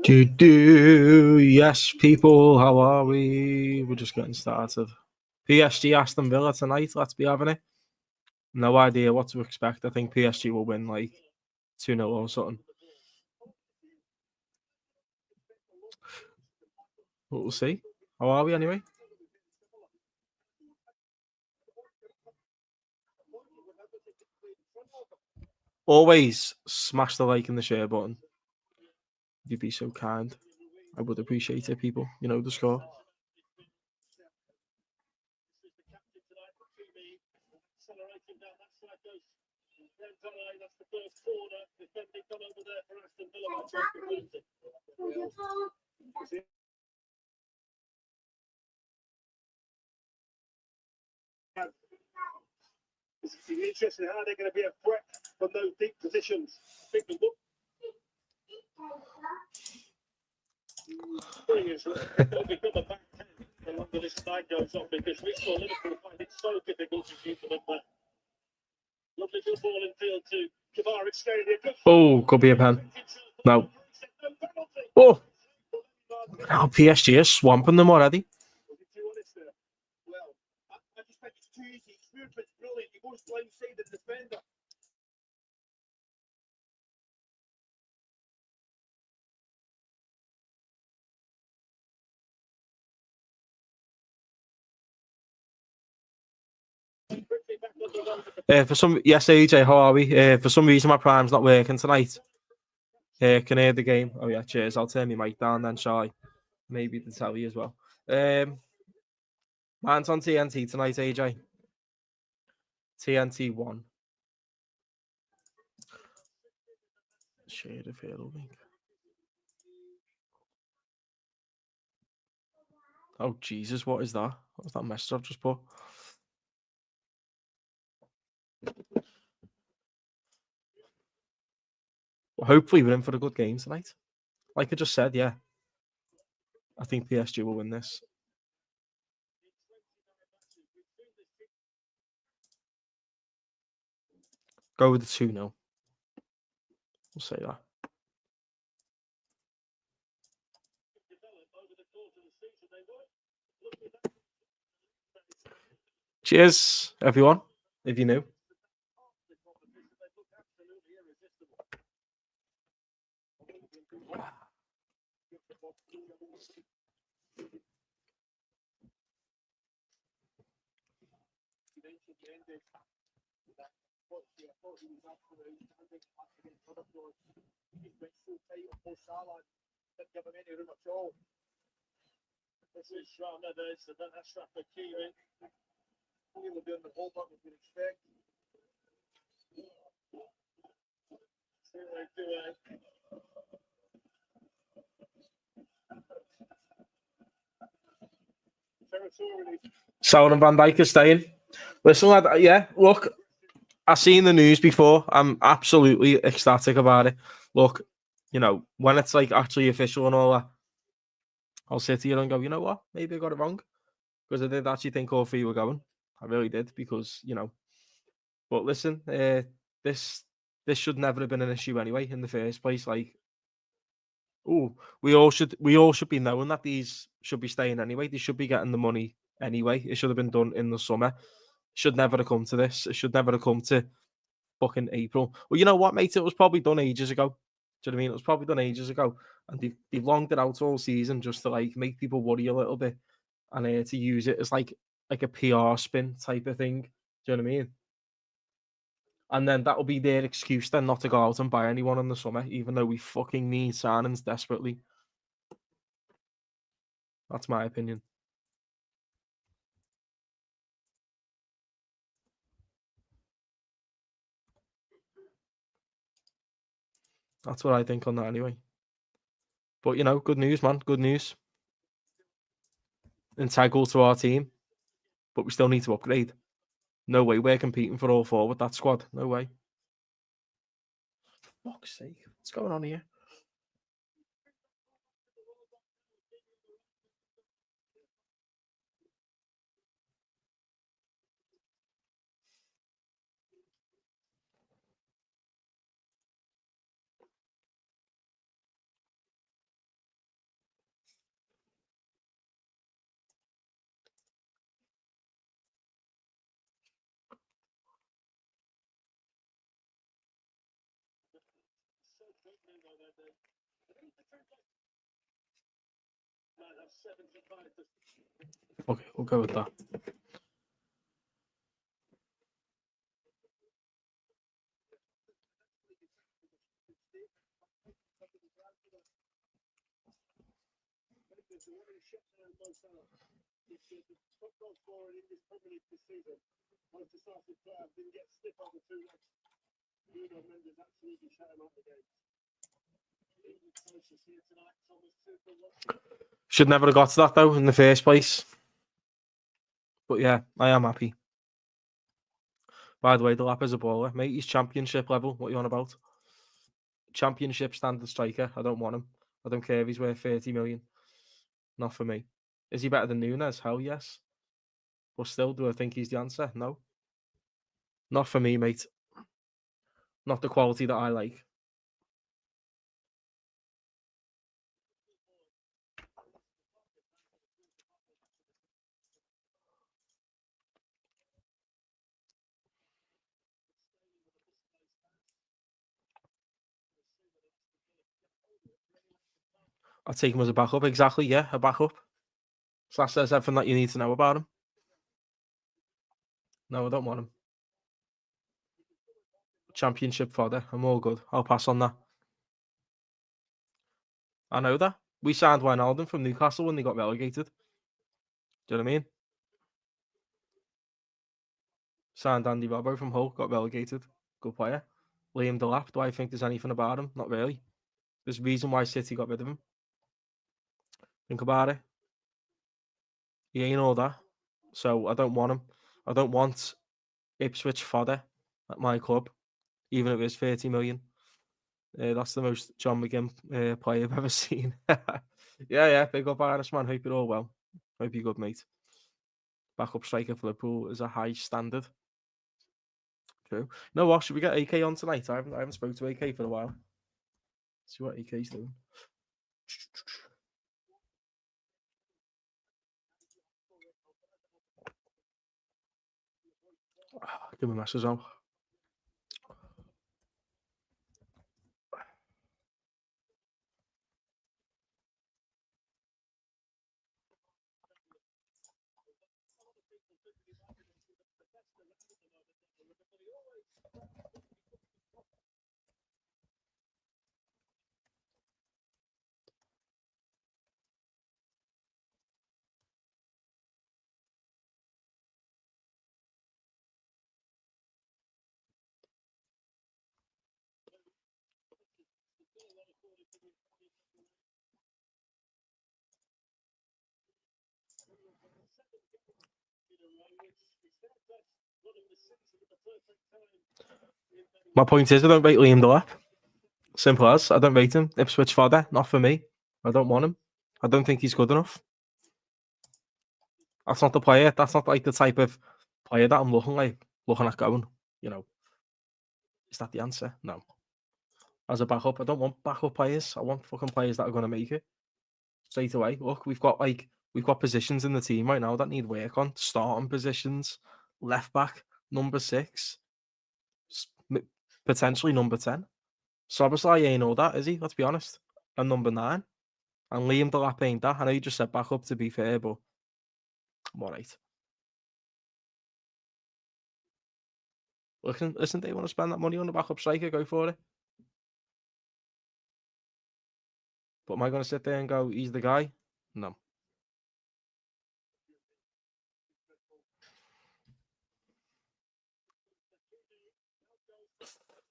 Yes, people, how are we? We're just getting started. PSG Aston Villa tonight. Let's be having it. No idea what to expect. I think PSG will win like 2-0 or something. But we'll see. How are we anyway? Always smash the like and the share button. If you'd be so kind, I would appreciate it, people. You know the score. It's interesting how they're going to be a threat from those deep positions. They'll become a back 10 the longer this side goes on, because we saw Liverpool find it so difficult to keep them up there. Lovely good ball in field to Kamara. Oh, could be a pen. No. Oh, now PSG is swamping them already. Well, I just think it's too easy. It's brilliant. He goes blindside the defender. Yes, AJ, how are we? For some reason, my prime's not working tonight. Can hear the game. Oh yeah, cheers. I'll turn my mic down then, shall I? Maybe to tell you as well. Mine's on TNT tonight, AJ. TNT 1. Shade of Halo link. Oh Jesus, what is that? What was that message I've just put? Well, hopefully we're in for a good game tonight. Like I just said, yeah. I think PSG will win this. Go with the 2-0. We'll say that. Cheers, everyone, if you knew. This is that's the key. He will be on the whole back we can expect. Sound and Van Dijk is staying. Listen, lad, yeah, look, I've seen the news before. I'm absolutely ecstatic about it. Look, you know, when it's like actually official and all that, I'll sit here and go, you know what? Maybe I got it wrong. Because I did actually think all three were going. I really did, because, you know. But listen, this should never have been an issue anyway in the first place. Like, we all should be knowing that these should be staying anyway. They should be getting the money anyway. It should have been done in the summer. It should never have come to this. It should never have come to fucking April. Well, you know what, mate? It was probably done ages ago. Do you know what I mean? It was probably done ages ago, and they've longed it out all season just to like make people worry a little bit, and to use it as like a PR spin type of thing. Do you know what I mean? And then that'll be their excuse then not to go out and buy anyone in the summer, even though we fucking need signings desperately. That's my opinion. That's what I think on that anyway. But, you know, good news, man. Good news. Integral to our team. But we still need to upgrade. No way we're competing for all four with that squad. No way. For fuck's sake. What's going on here? Okay, we'll go with that. Should never have got to that though in the first place. But yeah, I am happy. By the way, the lap is a baller, mate. He's championship level. What are you on about? Championship standard striker. I don't want him. I don't care if he's worth 30 million. Not for me. Is he better than Nunes? Hell yes. But still, do I think he's the answer? No. Not for me, mate. Not the quality that I like. I'll take him as a backup. Exactly, yeah, a backup. So that says everything that you need to know about him. No, I don't want him. Championship fodder. I'm all good. I'll pass on that. I know that. We signed Wijnaldum from Newcastle when they got relegated. Do you know what I mean? Signed Andy Robbo from Hull, got relegated. Good player. Liam Delap, do I think there's anything about him? Not really. There's a reason why City got rid of him. Think about it. He ain't all that. So I don't want him. I don't want Ipswich fodder at my club, even if it's 30 million. That's the most John McGinn player I've ever seen. yeah, big up Irishman. Hope you're all well. Hope you're good, mate. Backup striker for Liverpool is a high standard. True. You know what? Should we get AK on tonight? I haven't spoken to AK for a while. See what AK's doing. Give him a message on. My point is, I don't rate Liam Delap. Simple as. I don't rate him. Ipswich fodder, not for me. I don't want him. I don't think he's good enough. That's not the player. That's not like the type of player that I'm looking at going, you know. Is that the answer? No. As a backup, I don't want backup players. I want fucking players that are going to make it straight away. Look, we've got positions in the team right now that need work on. Starting positions, left back, number 6, potentially number 10. Szoboszlai ain't all that, is he? Let's be honest. And number 9. And Liam Delap ain't that. I know you just said back up to be fair, but I'm all right. Listen, they want to spend that money on the backup striker, go for it. But am I going to sit there and go, he's the guy? No.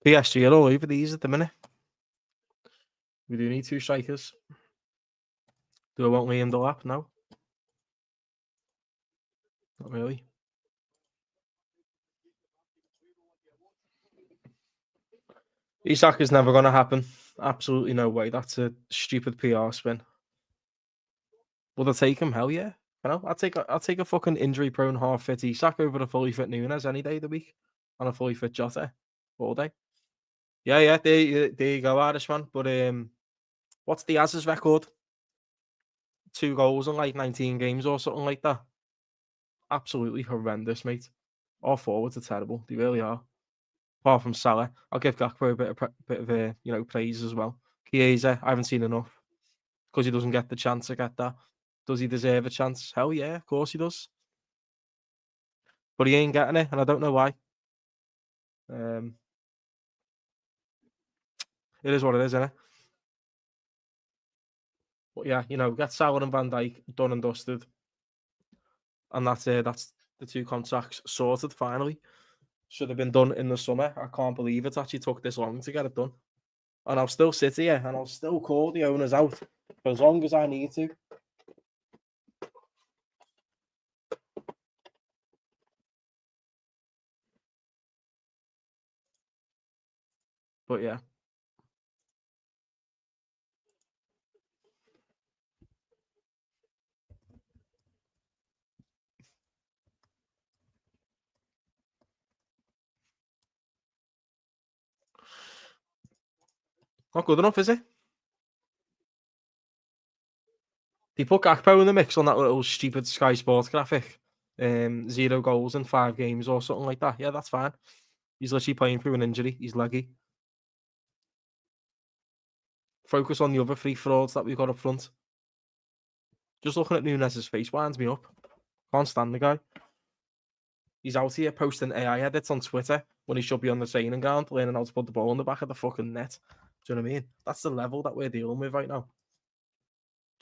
PSG are all over these at the minute. We do need 2 strikers. Do I want Liam Delap? No. Not really. Isak is never going to happen. Absolutely no way. That's a stupid PR spin. Would I take him? Hell yeah. You know, I'll take a fucking injury-prone half-fit Isak over a fully fit Nunes any day of the week, and a fully fit Jota all day. Yeah. There you go, Irishman. But what's Diaz's record? 2 goals in like 19 games or something like that. Absolutely horrendous, mate. All forwards are terrible. They really are. Apart from Salah, I'll give Gakpo a bit of praise as well. Chiesa, I haven't seen enough because he doesn't get the chance to get that. Does he deserve a chance? Hell yeah, of course he does. But he ain't getting it, and I don't know why. It is what it is, isn't it? But yeah, get Salah and Van Dijk done and dusted. And that's it. That's the 2 contracts sorted finally. Should have been done in the summer. I can't believe it actually took this long to get it done. And I'll still sit here and I'll still call the owners out for as long as I need to. But yeah. Not good enough, is it? They put Gakpo in the mix on that little stupid Sky Sports graphic. 0 goals in 5 games or something like that. Yeah, that's fine. He's literally playing through an injury. He's leggy. Focus on the other 3 frauds that we've got up front. Just looking at Nunez's face winds me up. Can't stand the guy. He's out here posting AI edits on Twitter when he should be on the training ground learning how to put the ball in the back of the fucking net. Do you know what I mean? That's the level that we're dealing with right now.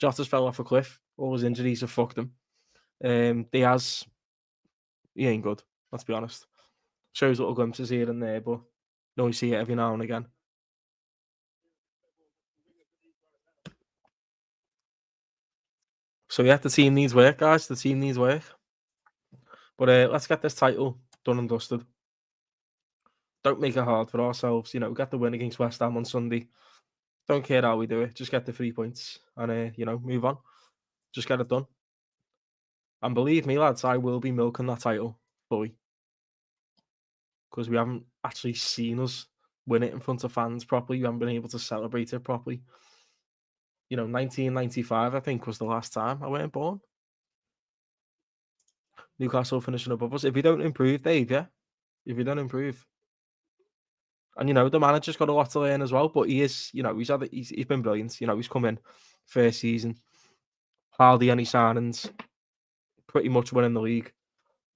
Jota's fell off a cliff. All his injuries have fucked him. Diaz, he ain't good. Let's be honest. Shows little glimpses here and there, but you only see it every now and again. So yeah, the team needs work, guys. The team needs work. But let's get this title done and dusted. Don't make it hard for ourselves. Get the win against West Ham on Sunday. Don't care how we do it. Just get the 3 points and move on. Just get it done. And believe me, lads, I will be milking that title fully. Because we haven't actually seen us win it in front of fans properly. We haven't been able to celebrate it properly. 1995, I think, was the last time I weren't born. Newcastle finishing above us. If we don't improve, Dave, yeah? If we don't improve. And, the manager's got a lot to learn as well, but he is, he's been brilliant. He's come in first season, hardly any signings, pretty much winning the league.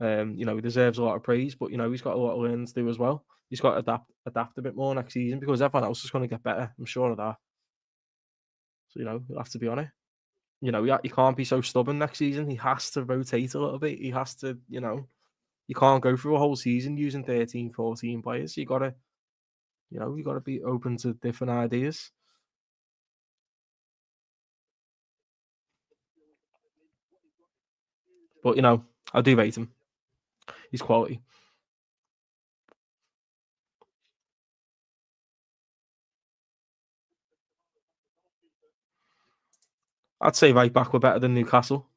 He deserves a lot of praise, but, he's got a lot of learning to do as well. He's got to adapt a bit more next season because everyone else is going to get better. I'm sure of that. So, you'll have to be on it. He can't be so stubborn next season. He has to rotate a little bit. He has to, you can't go through a whole season using 13, 14 players. You got to be open to different ideas. But, I do rate him. He's quality. I'd say right back we're better than Newcastle.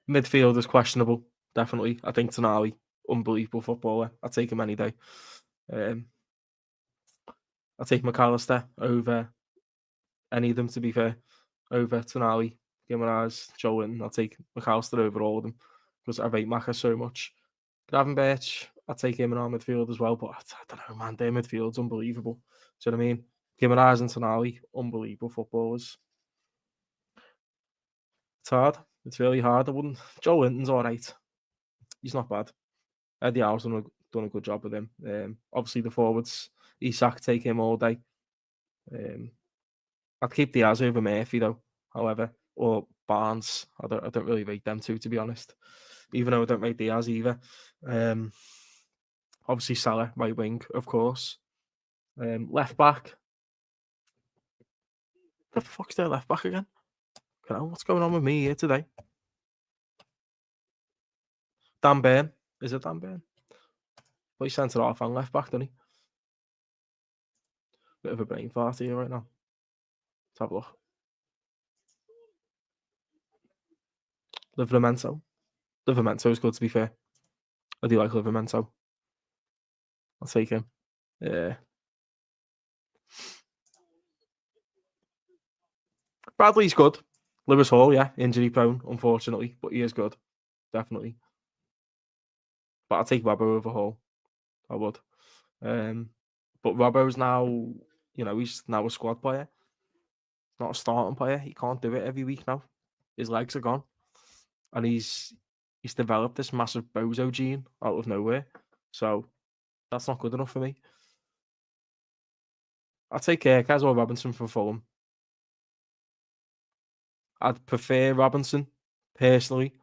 Midfield is questionable, definitely. I think Tonali, unbelievable footballer. I'd take him any day. I'll take McAllister over any of them, to be fair. Over Tonali, Gimenez, Joe Linton. I'll take McAllister over all of them because I rate Maka so much. Gravenberch, I'll take him in our midfield as well, but I don't know, man. Their midfield's unbelievable. Do you know what I mean? Gimenez and Tonali, unbelievable footballers. It's hard. It's really hard. Joe Linton's all right. He's not bad. Eddie Howe's done a good job with him. Obviously, the forwards, Isak, take him all day. I'd keep Diaz over Murphy, though, however, or Barnes. I don't really rate them two, to be honest, even though I don't rate Diaz either. Obviously, Salah, right wing, of course. Left back. The fuck's their left back again? What's going on with me here today? Dan Burn. Is it Dan Burn? Well, he's centre half and left back, doesn't he? Bit of a brain fart here right now. Let's have a look. Livramento. Livramento is good, to be fair. I do like Livramento. I'll take him. Yeah. Bradley's good. Lewis Hall, yeah, injury prone, unfortunately, but he is good. Definitely. But I'll take Webber over Hall. I would. But Robbo's now, he's now a squad player, not a starting player. He can't do it every week now. His legs are gone, and he's developed this massive bozo gene out of nowhere. So that's not good enough for me. I'll take Kaz or Robinson for Fulham. I'd prefer Robinson personally,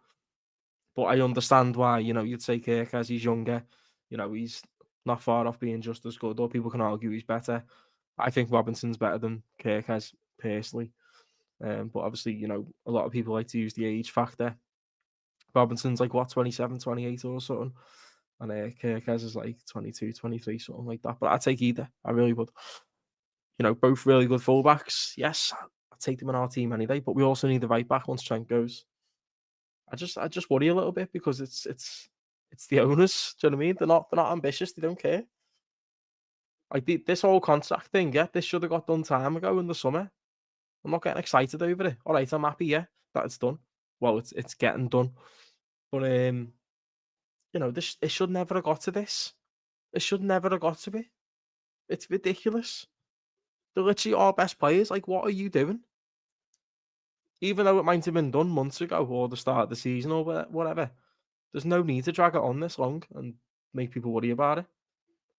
but I understand why. You'd say Kaz, he's younger. He's not far off being just as good, or people can argue he's better. I think Robinson's better than Kaz personally. But obviously, a lot of people like to use the age factor. Robinson's like, what, 27, 28 or something? And Kaz is like 22, 23, something like that. But I'd take either. I really would. Both really good fullbacks. Yes, I'd take them in our team any day. But we also need the right back once Trent goes. I just worry a little bit because it's the owners. Do you know what I mean? They're not ambitious. They don't care. Like this whole contract thing, yeah, this should have got done time ago in the summer. I'm not getting excited over it. All right, I'm happy, yeah, that it's done. Well, it's getting done. But this it should never have got to this. It should never have got to it. It's ridiculous. They're literally our best players. Like, what are you doing? Even though it might have been done months ago or the start of the season or whatever, there's no need to drag it on this long and make people worry about it.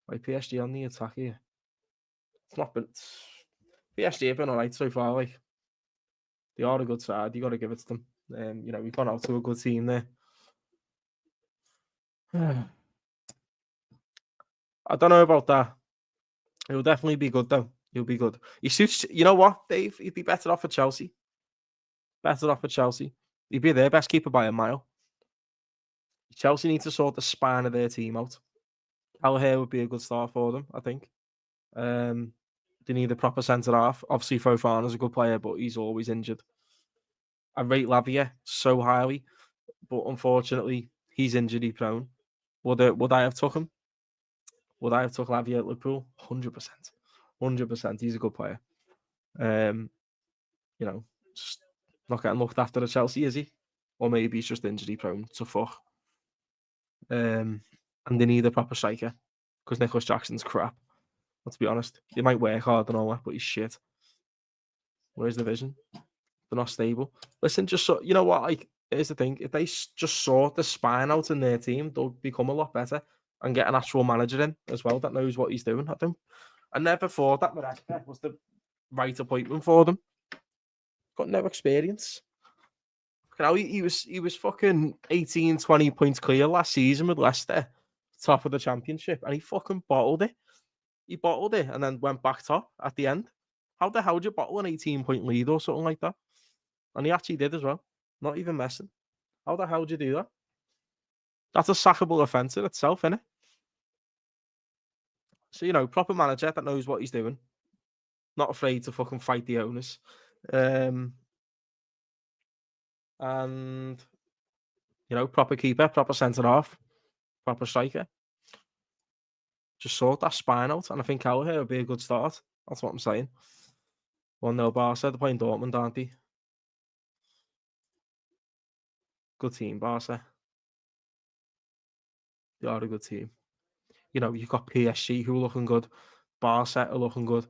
Like PSG on the attack here. It's not been. PSG have been alright so far. Like, they are a good side. You got to give it to them. We've gone out to a good team there. I don't know about that. He'll definitely be good though. He'll be good. He suits. You know what, Dave? He'd be better off at Chelsea. Better off at Chelsea. He'd be their best keeper by a mile. Chelsea need to sort the spine of their team out. Gallagher would be a good start for them, I think. They need a proper centre half. Obviously, Fofana's a good player, but he's always injured. I rate Lavia so highly, but unfortunately, he's injury prone. Would I have took him? Would I have took Lavia at Liverpool? 100%. 100%. He's a good player. Just not getting looked after at Chelsea, is he? Or maybe he's just injury prone to fuck. And they need a proper striker because Nicholas Jackson's crap. Let's be honest. He might work hard and all that, but he's shit. Where's the vision? They're not stable. Listen, just so you know what, like, here's the thing: if they just sort the spine out in their team, they'll become a lot better and get an actual manager in as well that knows what he's doing. I never thought that Maresca was the right appointment for them. Got no experience. He was fucking 18, 20 points clear last season with Leicester, top of the championship, and he fucking bottled it. He bottled it and then went back top at the end. How the hell do you bottle an 18-point lead or something like that? And he actually did as well. Not even messing. How the hell do you do that? That's a sackable offence in itself, isn't it? So, proper manager that knows what he's doing. Not afraid to fucking fight the owners. And, proper keeper, proper centre half, proper striker. Just sort that spine out. And I think Gallagher would be a good start. That's what I'm saying. 1-0 Barca. They're playing Dortmund, aren't they? Good team, Barca. They are a good team. You've got PSG who are looking good. Barca are looking good.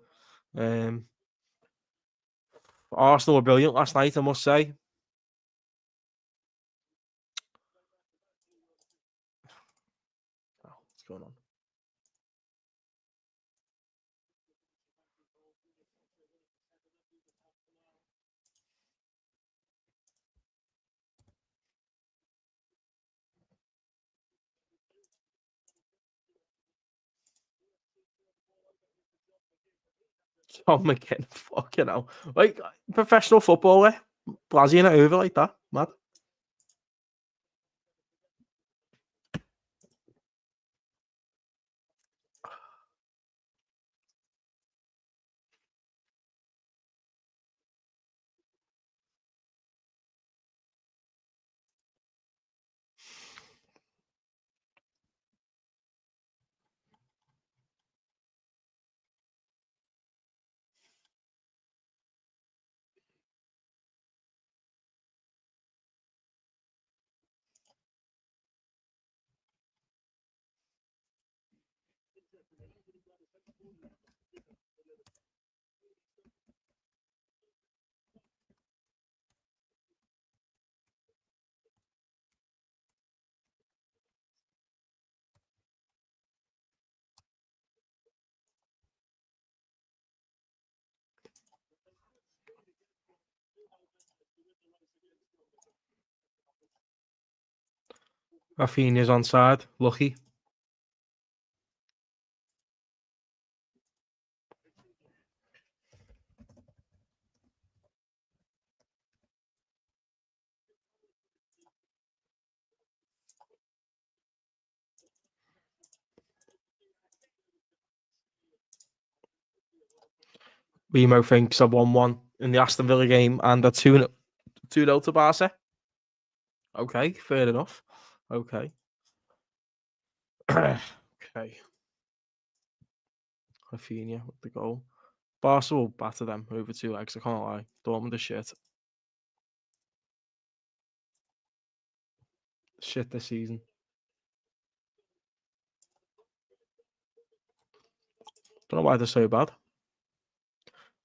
Arsenal were brilliant last night, I must say. Oh, what's going on? John McKinn, fucking hell. Like, professional footballer, blazing it over like that. Mad. Rafinha's onside. Lucky. Remo thinks a 1-1 in the Aston Villa game and a 2-0 to Barca. Okay, fair enough. Okay. Okay. Rafinha with the goal. Barca will batter them over 2 legs, I can't lie. Dortmund are shit. Shit this season. Don't know why they're so bad.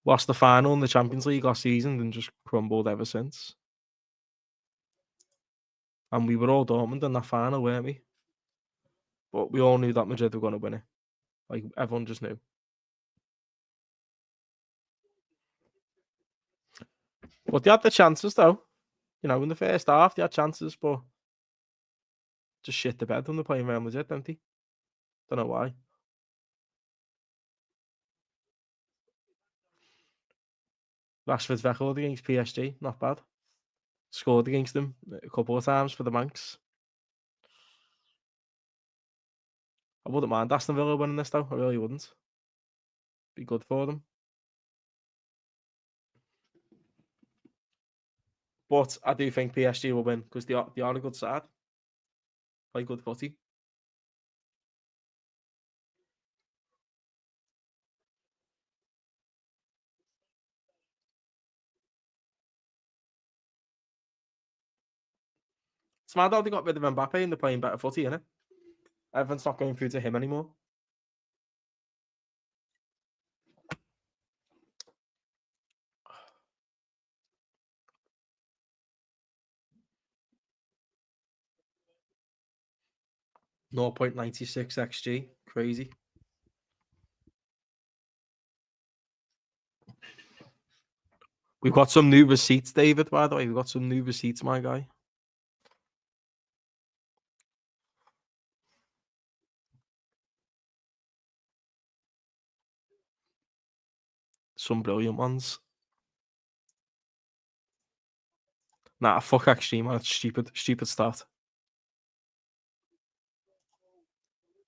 Lost the final in the Champions League last season and just crumbled ever since. And we were all Dortmund in that final, weren't we? But we all knew that Madrid were going to win it. Like, everyone just knew. But they had the chances, though. You know, in the first half, they had chances, but just shit the bed when they're playing Real Madrid, don't they? Don't know why. Rashford's record against PSG, not bad. Scored against them a couple of times for the Manx. I wouldn't mind Aston Villa winning this, though. I really wouldn't. Be good for them. But I do think PSG will win because they are a good side. Play good footy. It's mad how they got rid of Mbappe and they're playing better footy, innit? Everyone's not going through to him anymore. .96 XG. Crazy. We've got some new receipts, David, by the way. We've got some new receipts, my guy. Some brilliant ones. Nah, fuck XG, man. It's stupid. Stupid stat.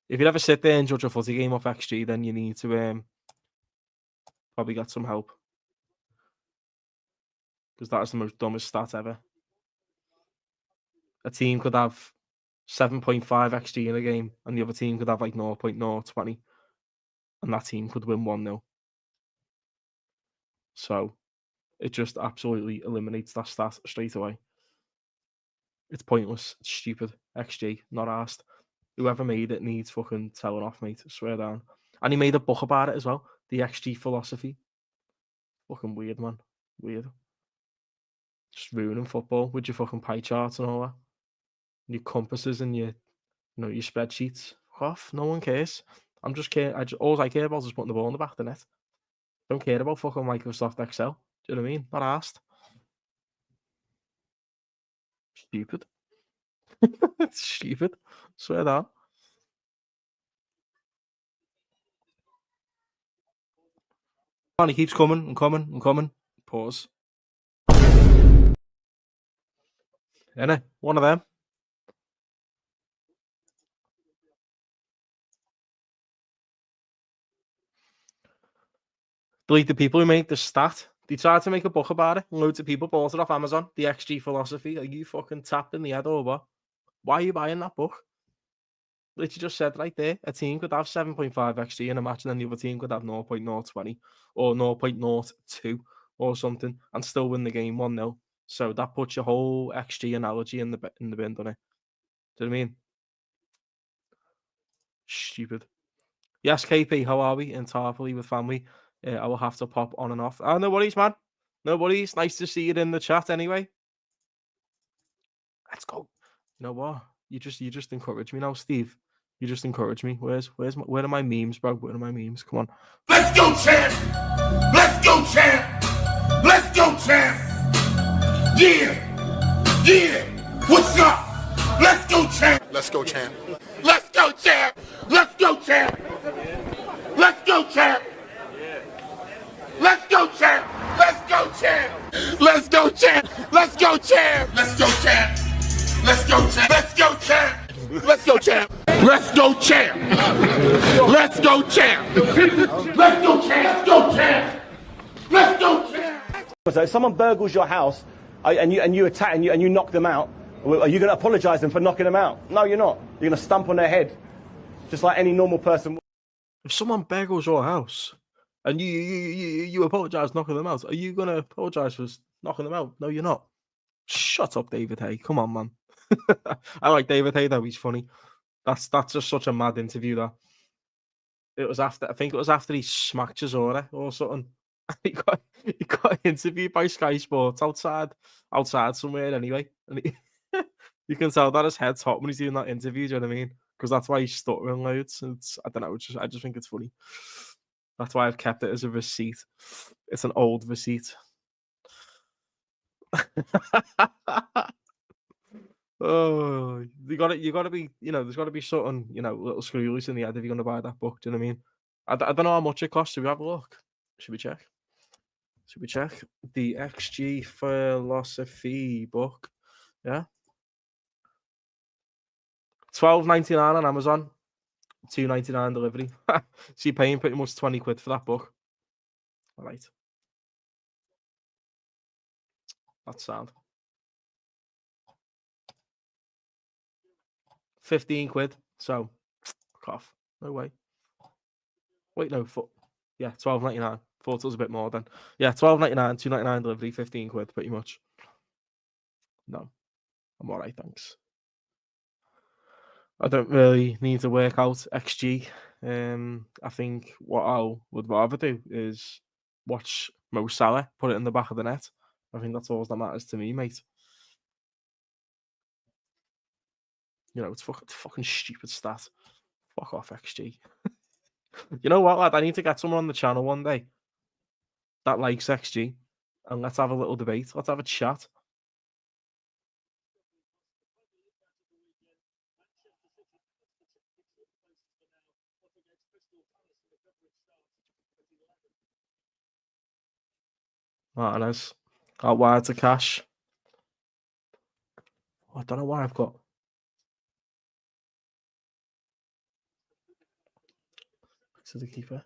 If you ever sit there and judge a footy game off XG, then you need to probably get some help. Because that is the most dumbest stat ever. A team could have 7.5 XG in a game, and the other team could have like 0.020, and that team could win 1-0. So it just absolutely eliminates that stat straight away. It's pointless. It's stupid. XG, not asked. Whoever made it needs fucking telling off, mate. I swear down. And he made a book about it as well. The XG philosophy. Fucking weird, man. Weird. Just ruining football with your fucking pie charts and all that. And your compasses and your your spreadsheets. Fuck off. No one cares. I'm just care. All I care about is putting the ball in the back of the net. Don't care about fucking Microsoft Excel. Do you know what I mean? Not asked. Stupid. It's stupid. Swear that. And he keeps coming and coming and coming. Pause. Innit? One of them. Delete the people who make the stat. They tried to make a book about it, and loads of people bought it off Amazon. The XG philosophy. Are you fucking tapped in the head or what? Why are you buying that book? Literally just said right there, a team could have 7.5 XG in a match, and then the other team could have 0.020 or 0.02 or something, and still win the game 1-0. So that puts your whole XG analogy in the bin, doesn't it? Do you know what I mean? Stupid. Yes, KP, how are we? In Tarpley with family. I will have to pop on and off. Oh, no worries, man. No worries. Nice to see you in the chat anyway. Let's go. You know what? You just encourage me now, Steve. You just encourage me. Where are my memes, bro? Where are my memes? Come on. Let's go, champ! Let's go, champ! Let's go, champ! Yeah! Yeah! What's up? Let's go, champ! Let's go, champ! Let's go, champ! Let's go, champ! Let's go, champ! Let's go, champ! Let's go, champ! Let's go, champ! Let's go, champ! Let's go, champ! Let's go, champ! Let's go, champ! Let's go, champ! Let's go, champ! Let's go, champ! Let's go, champ! Let's go, champ! Let's go, champ! So if someone burgles your house and you attack and you knock them out, are you going to apologise them for knocking them out? No, you're not. You're going to stamp on their head, just like any normal person. If someone burgles your house and you apologise knocking them out, are you going to apologise for knocking them out? No, you're not. Shut up, David Hay. Come on, man. I like David Hay though. He's funny. That's just such a mad interview. That I think it was after he smacked Chisora or something. He got interviewed by Sky Sports outside somewhere anyway, and you can tell that his head's hot when he's doing that interview. Do you know what I mean? Because that's why he's stuttering loads. I don't know. I just think it's funny. That's why I've kept it as a receipt. It's an old receipt. Oh, you got to be, there's got to be something, little screw loose in the head if you're going to buy that book. Do you know what I mean? I don't know how much it costs. Should we have a look? Should we check? The XG Philosophy book? Yeah. $12.99 on Amazon. $2.99 delivery. So you're paying pretty much 20 quid for that book. All right. That's sound. 15 quid. So, cough. No way. Wait, no. Yeah, $12.99. Thought it was a bit more then. Yeah, $12.99, $2.99 delivery, 15 quid, pretty much. No, I'm all right, thanks. I don't really need to work out XG. I think what I would rather do is watch Mo Salah put it in the back of the net. I think that's all that matters to me, mate. It's fucking stupid stat. Fuck off, XG. You know what, lad? I need to get someone on the channel one day that likes XG, and let's have a little debate. Let's have a chat. Martinez out wide to Cash. I don't know why I've got. To the keeper.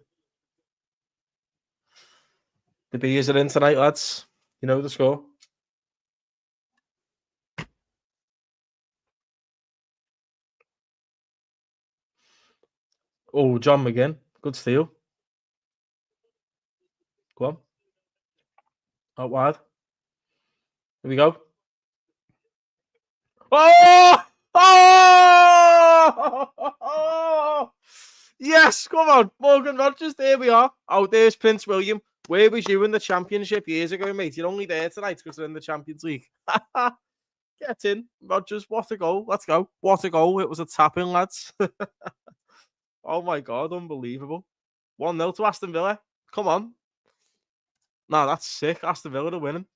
The beers are in tonight, lads. You know the score. Oh, John McGinn. Good steal. Go on. Out wide. Here we go. Oh! Oh! Yes, come on. Morgan Rogers, there we are. Oh, there's Prince William. Where was you in the championship years ago, mate? You're only there tonight because they're in the Champions League. Get in, Rogers. What a goal. Let's go. What a goal. It was a tap-in, lads. Oh, my God. Unbelievable. 1-0 to Aston Villa. Come on. Nah, that's sick. Aston Villa to winning.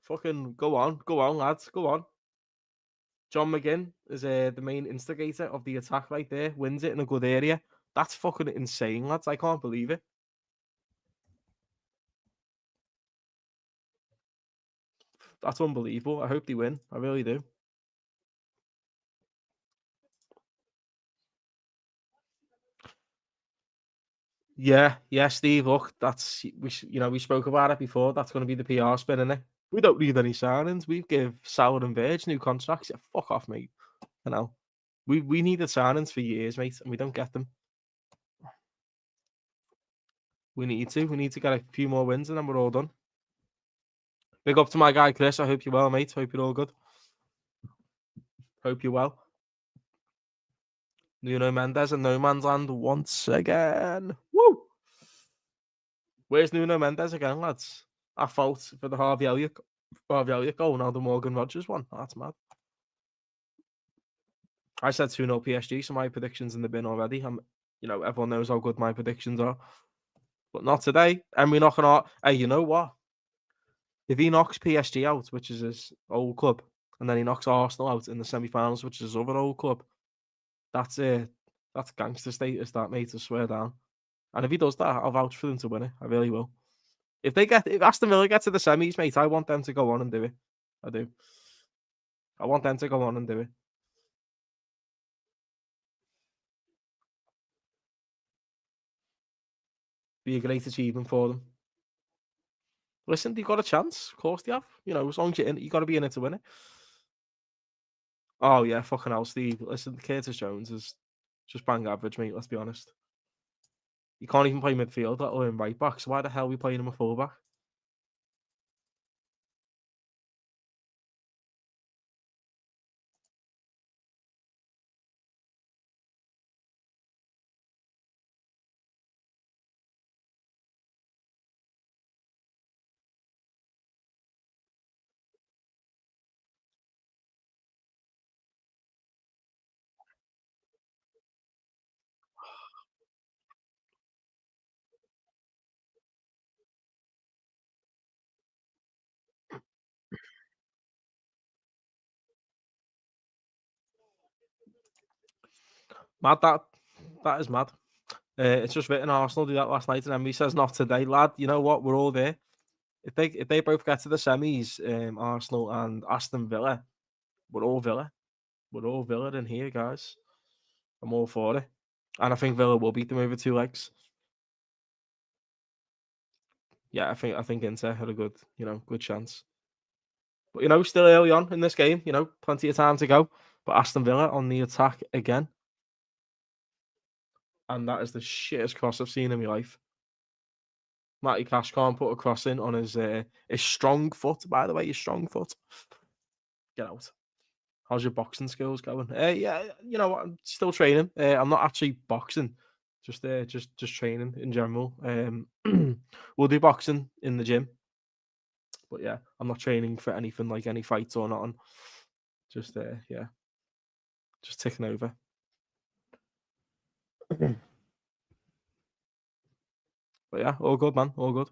Fucking go on, lads. Go on. John McGinn is the main instigator of the attack right there. Wins it in a good area. That's fucking insane, lads. I can't believe it. That's unbelievable. I hope they win. I really do. Yeah, Steve. Look, we spoke about it before. That's going to be the PR spin, isn't it? We don't need any signings. We give Sauer and Verge new contracts. Yeah, fuck off, mate. We needed signings for years, mate, and we don't get them. We need to get a few more wins, and then we're all done. Big up to my guy Chris. I hope you're well, mate. Hope you're all good. Hope you're well. Nuno Mendes in no man's land once again. Woo! Where's Nuno Mendes again, lads? At fault for the Harvey Elliott goal, now the Morgan Rogers one. That's mad. I said 2-0 PSG, so my predictions in the bin already. Everyone knows how good my predictions are. But not today. Emery knocking out. Hey, you know what? If he knocks PSG out, which is his old club, and then he knocks Arsenal out in the semi-finals, which is his other old club, that's gangster status, that, mate, I swear down. And if he does that, I'll vouch for them to win it. I really will. If Aston Villa get to the semis, mate, I want them to go on and do it. I do. I want them to go on and do it. Be a great achievement for them. Listen, they got a chance. Of course they have. As long as you're in it, you got to be in it to win it. Oh, yeah, fucking hell, Steve. Listen, Curtis Jones is just bang average, mate, let's be honest. He can't even play midfield, let alone right back, so why the hell are we playing him a fullback? Mad, that is mad. It's just written Arsenal do that last night, and Emery says not today, lad. You know what? We're all there. If they both get to the semis, Arsenal and Aston Villa, we're all Villa. We're all Villa in here, guys. I'm all for it, and I think Villa will beat them over 2 legs. Yeah, I think Inter had a good chance. But still early on in this game, plenty of time to go. But Aston Villa on the attack again. And that is the shittest cross I've seen in my life. Matty Cash can't put a cross in on his strong foot, by the way, his strong foot. Get out. How's your boxing skills going? Yeah, you know what? I'm still training. I'm not actually boxing, just training in general. We'll do boxing in the gym. But yeah, I'm not training for anything like any fights or nothing. Just just ticking over. But yeah, all good, man. All good.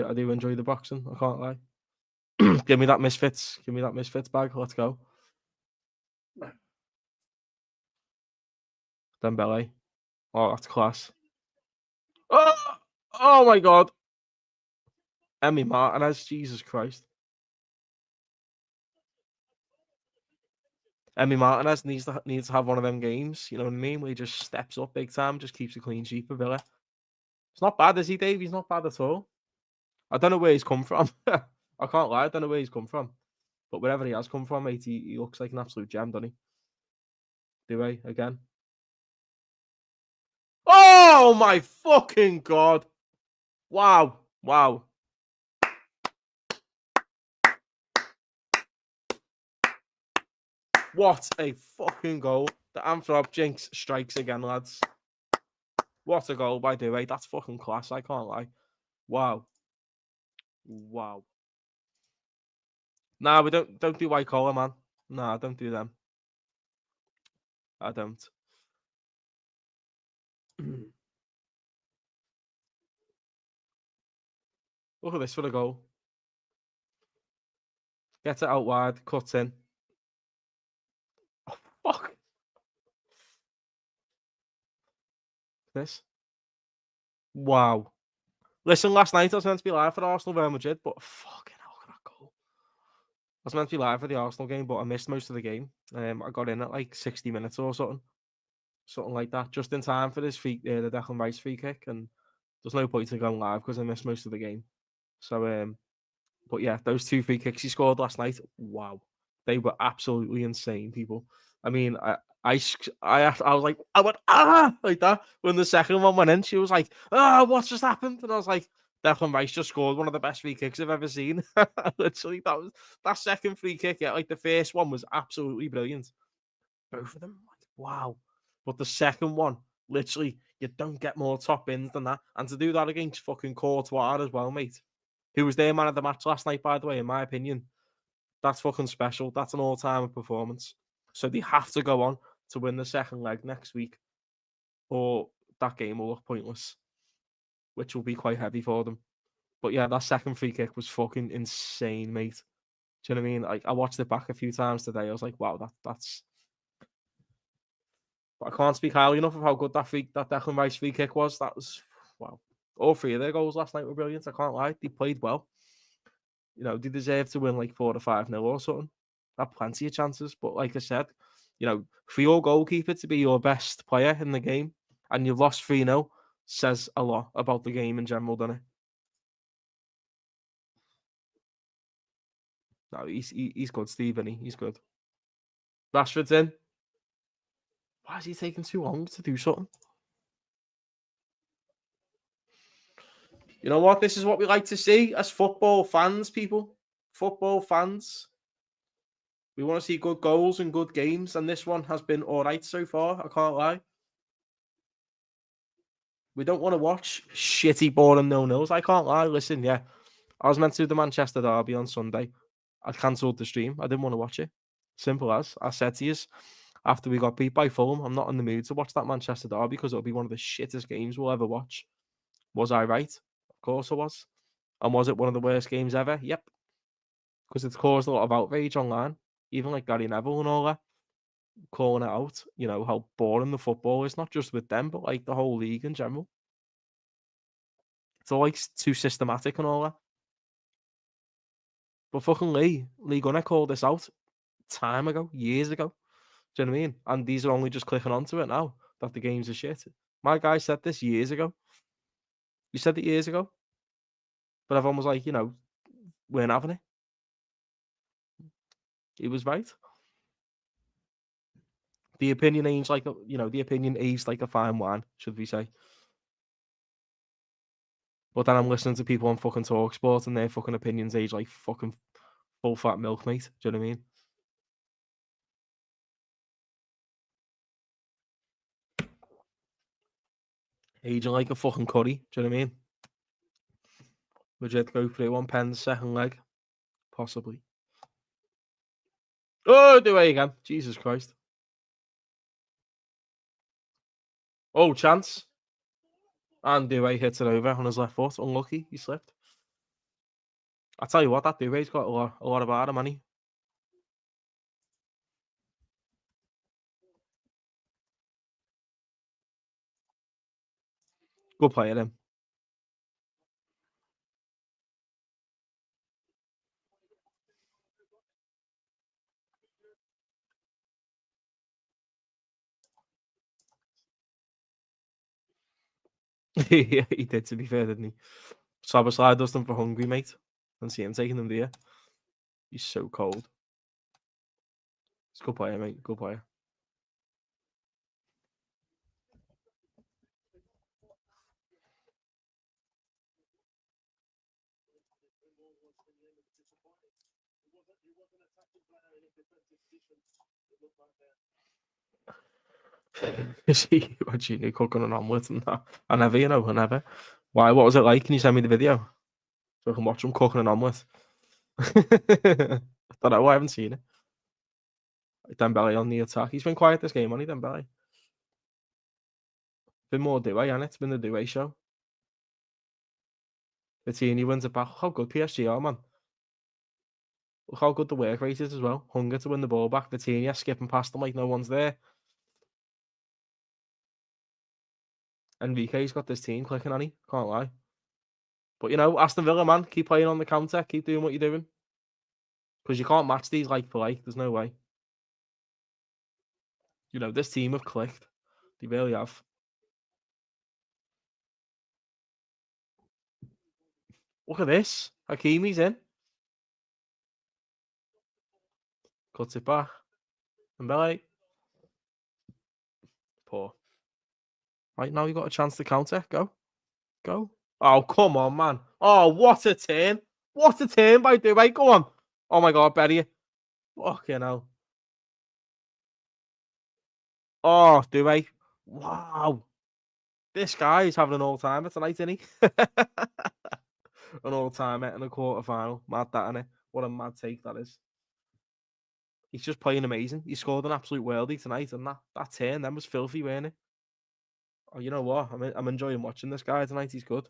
I do enjoy the boxing. I can't lie. Give me that Misfits. Give me that Misfits bag. Let's go. Dembele. Oh, that's class. Oh my God. Emi Martinez. Jesus Christ. Emi Martinez needs to have one of them games. You know what I mean? Where he just steps up big time, just keeps a clean sheet for Villa. It's not bad, is he, Dave? He's not bad at all. I don't know where he's come from. I can't lie. I don't know where he's come from. But wherever he has come from, mate, he looks like an absolute gem, doesn't he? Do he? Again. Oh, my fucking God. Wow. Wow. What a fucking goal. The Anthrop Jinx strikes again, lads. What a goal by Dewey. That's fucking class. I can't lie. Wow. Wow. Nah, we don't do white collar, man. Nah, don't do them. I don't. Look at this for the goal. Gets it out wide, cuts in. Oh, fuck. This. Wow. Listen, last night I was meant to be live for Arsenal Real Madrid, but fucking hell, look at that goal. I was meant to be live for the Arsenal game, but I missed most of the game. I got in at like 60 minutes or something. Something like that. Just in time for this the Declan Rice free kick. And there's no point in going live because I missed most of the game. So, but yeah, those 2 free kicks he scored last night, wow. They were absolutely insane, people. I mean, I was like, I went, like that. When the second one went in, she was like, what's just happened? And I was like, Declan Rice just scored one of the best free kicks I've ever seen. Literally, that second free kick, yeah, like the first one was absolutely brilliant. Both of them, like, wow. But the second one, literally, you don't get more top bins than that. And to do that against fucking Courtois as well, mate, who was their man of the match last night, by the way, in my opinion, that's fucking special. That's an all-time performance. So they have to go on to win the second leg next week, or that game will look pointless, which will be quite heavy for them. But yeah, that second free kick was fucking insane, mate. Do you know what I mean? Like, I watched it back a few times today. I was like, wow, that's. But I can't speak highly enough of how good that Declan Rice free kick was. That was wow. All three of their goals last night were brilliant. I can't lie. They played well. You know, they deserve to win like 4 to 5-0 or something. Had plenty of chances, but like I said, you know, for your goalkeeper to be your best player in the game and you've lost 3-0 says a lot about the game in general, doesn't it? No, he's good, Steve, isn't he? He's good. Rashford's in. Why is he taking too long to do something? You know what? This is what we like to see as football fans, people. Football fans. We want to see good goals and good games, and this one has been all right so far. I can't lie. We don't want to watch shitty, boring 0-0s. I can't lie. Listen, yeah, I was meant to do the Manchester derby on Sunday. I cancelled the stream. I didn't want to watch it. Simple as. I said to you, after we got beat by Fulham, I'm not in the mood to watch that Manchester derby because it'll be one of the shittest games we'll ever watch. Was I right? Of course I was. And was it one of the worst games ever? Yep. Because it's caused a lot of outrage online. Even like Gary Neville and all that. Calling it out, you know, how boring the football is, not just with them, but like the whole league in general. It's all like too systematic and all that. But fucking Lee Gunner called this out time ago, years ago. Do you know what I mean? And these are only just clicking onto it now that the games are shit. My guy said this years ago. You said it years ago. But everyone was like, you know, we're not having it. He was right. The opinion aged like a fine wine, should we say. But then I'm listening to people on fucking TalkSport and their fucking opinions age like fucking full fat milk, mate. Do you know what I mean? Aging like a fucking curry. Do you know what I mean? Madrid go 3-1 Pens second leg. Possibly. Oh, do it again. Jesus Christ. Oh, chance. And Dewey hits it over on his left foot. Unlucky. He slipped. I tell you what, that Dewey's got a lot about him, hasn't he? Good player, him. Yeah, he did, to be fair, didn't he? Szoboszlai does them for hungry, mate. And see him taking them there. He's so cold. He's a good player, mate. Good player. Is he actually cooking an omelette and that? I never. Why? What was it like? Can you send me the video so I can watch him cooking an omelette? I don't know. I haven't seen it. Dembele on the attack. He's been quiet this game, hasn't he, Dembele? Been more Douay, hasn't it? It's been the Douay show. Vitinha wins it back. How good PSG are, man. Look how good the work rate is as well. Hunger to win the ball back. Vitinha skipping past them like no one's there. Enrique's got this team clicking on he. Can't lie. But, you know, Aston Villa, man, keep playing on the counter. Keep doing what you're doing. Because you can't match these like for like. There's no way. You know, this team have clicked. They really have. Look at this. Hakimi's in. Cuts it back. Dembele. Poor. Right, now you got a chance to counter. Go. Go. Oh, come on, man. Oh, what a turn. What a turn by Douay. Go on. Oh, my God, Betty. Fucking hell. Oh, do I? Wow. This guy is having an all-timer tonight, isn't he? An all-timer in a quarter-final. Mad that, innit? What a mad take that is. He's just playing amazing. He scored an absolute worldie tonight, and that turn then was filthy, weren't it? Oh, you know what? I'm enjoying watching this guy tonight. He's good.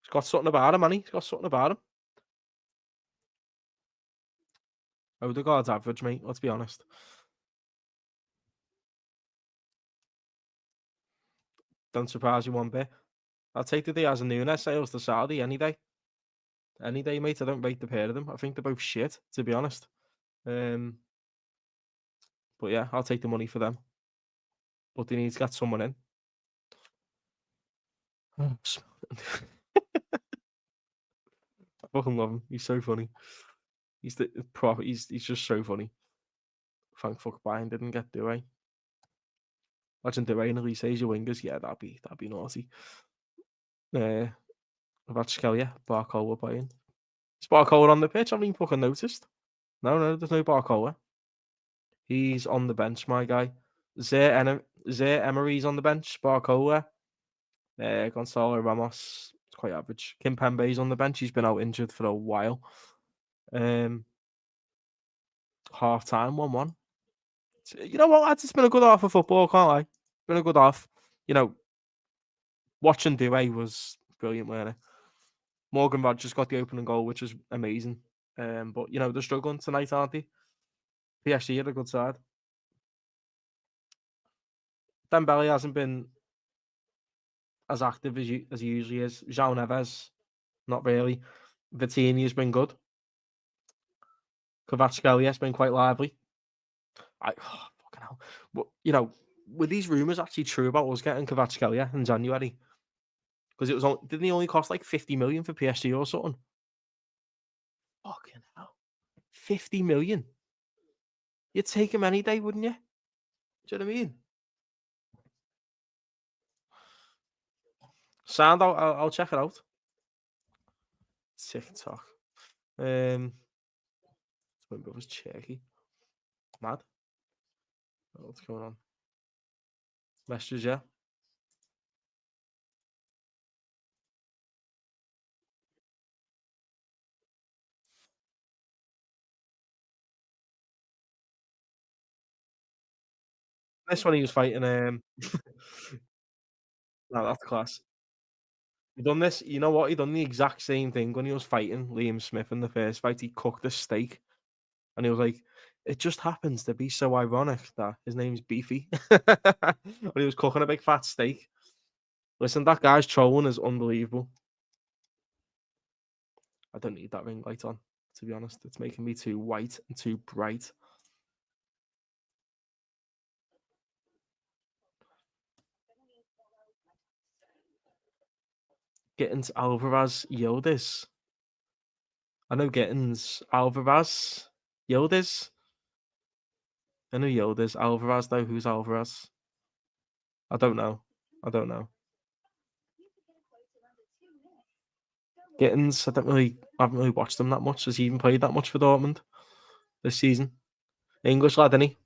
He's got something about him, man. He's got something about him. Odegaard's average, mate. Let's be honest. Don't surprise you one bit. I'll take the Diaz and Nunes sales to Saturday any day. Any day, mate. I don't rate the pair of them. I think they're both shit, to be honest. But yeah, I'll take the money for them. But they need to get someone in. I fucking love him. He's so funny. He's just so funny. Thank fuck Bayern didn't get Douay. Imagine Douay and Elise as your wingers. Yeah, that'd be naughty. Watchalong, Barcola playing. Is Barcola on the pitch? I haven't even fucking noticed. No, there's no Barcola. He's on the bench, my guy. Zaire Emery's on the bench. Barcola. Gonzalo Ramos. It's quite average. Kim Pembe's on the bench. He's been out injured for a while. Half time, 1-1. You know what, lads? It's been a good half of football, can't lie. It's been a good half. You know, watching Douay was brilliant, weren't it? Morgan Rogers got the opening goal, which was amazing. But, you know, they're struggling tonight, aren't they? PSG had a good side. Dembele hasn't been as active as he usually is. João Neves, not really. Vitinha's been good. Kvaratskhelia has been quite lively. Fucking hell. But, you know, were these rumours actually true about us getting Kvaratskhelia in January? Because it was didn't he only cost like 50 million for PSG or something? Fucking hell. 50 million. You'd take him any day, wouldn't you? Do you know what I mean? Sound, I'll check it out. TikTok. Twin Brothers Cherky. Mad. What's going on? Messages, yeah. This one he was fighting. No, that's class. He done this. You know what? He done the exact same thing when he was fighting Liam Smith in the first fight. He cooked a steak, and he was like, "It just happens to be so ironic that his name's Beefy." When he was cooking a big fat steak. Listen, that guy's trolling is unbelievable. I don't need that ring light on, to be honest. It's making me too white and too bright. Gittins, Alvarez, Yildiz. I know Gittins, Alvarez, Yildiz. I know Yildiz. Alvarez, though. Who's Alvarez? I don't know. Gittins, I haven't really watched him that much. Has he even played that much for Dortmund this season? English lad, isn't he?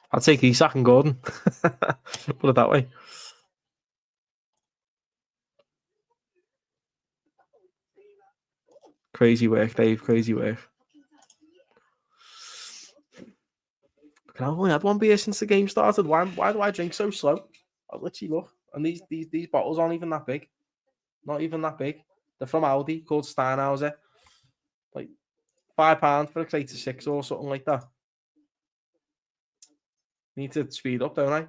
I'd take Isak and Gordon. Put it that way. Crazy work, Dave. Crazy work. I only had one beer since the game started. Why do I drink so slow? I literally look, and these bottles aren't even that big. Not even that big. They're from Aldi, called Steinhauser. Like £5 for a crate of 6 or something like that. Need to speed up, don't I?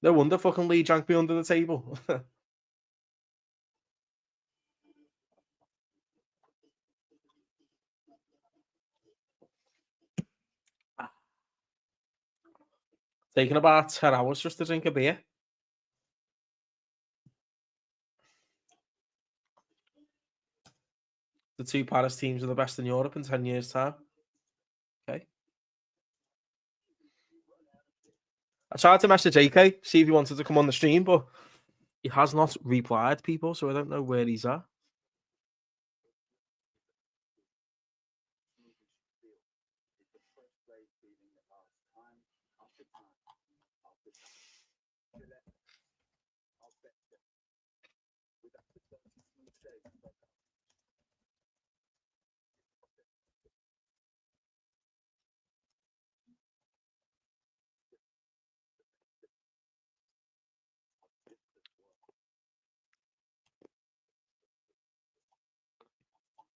No wonder fucking Lee drank me under the table. Taking about 10 hours just to drink a beer. the two Paris teams are the best in Europe in 10 years' time. Okay. I tried to message AK, see if he wanted to come on the stream, but he has not replied, people, so I don't know where he's at.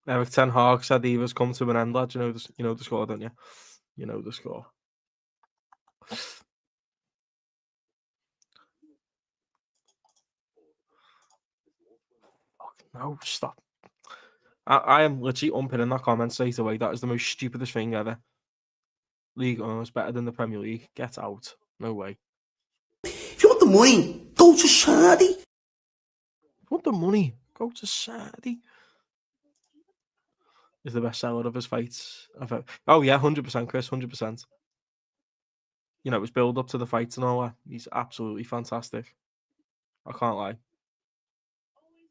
Eric Ten Hag said he was come to an end, lad. You know the score, don't you? You know the score. No, stop. I am literally unpinning that comment straight away. That is the most stupidest thing ever. League is better than the Premier League. Get out. No way. If you want the money, go to Saudi. If you want the money, go to Saudi. Is the best seller of his fights. Oh yeah, 100%, Chris, 100%. You know, it was build up to the fights and all that. He's absolutely fantastic. I can't lie.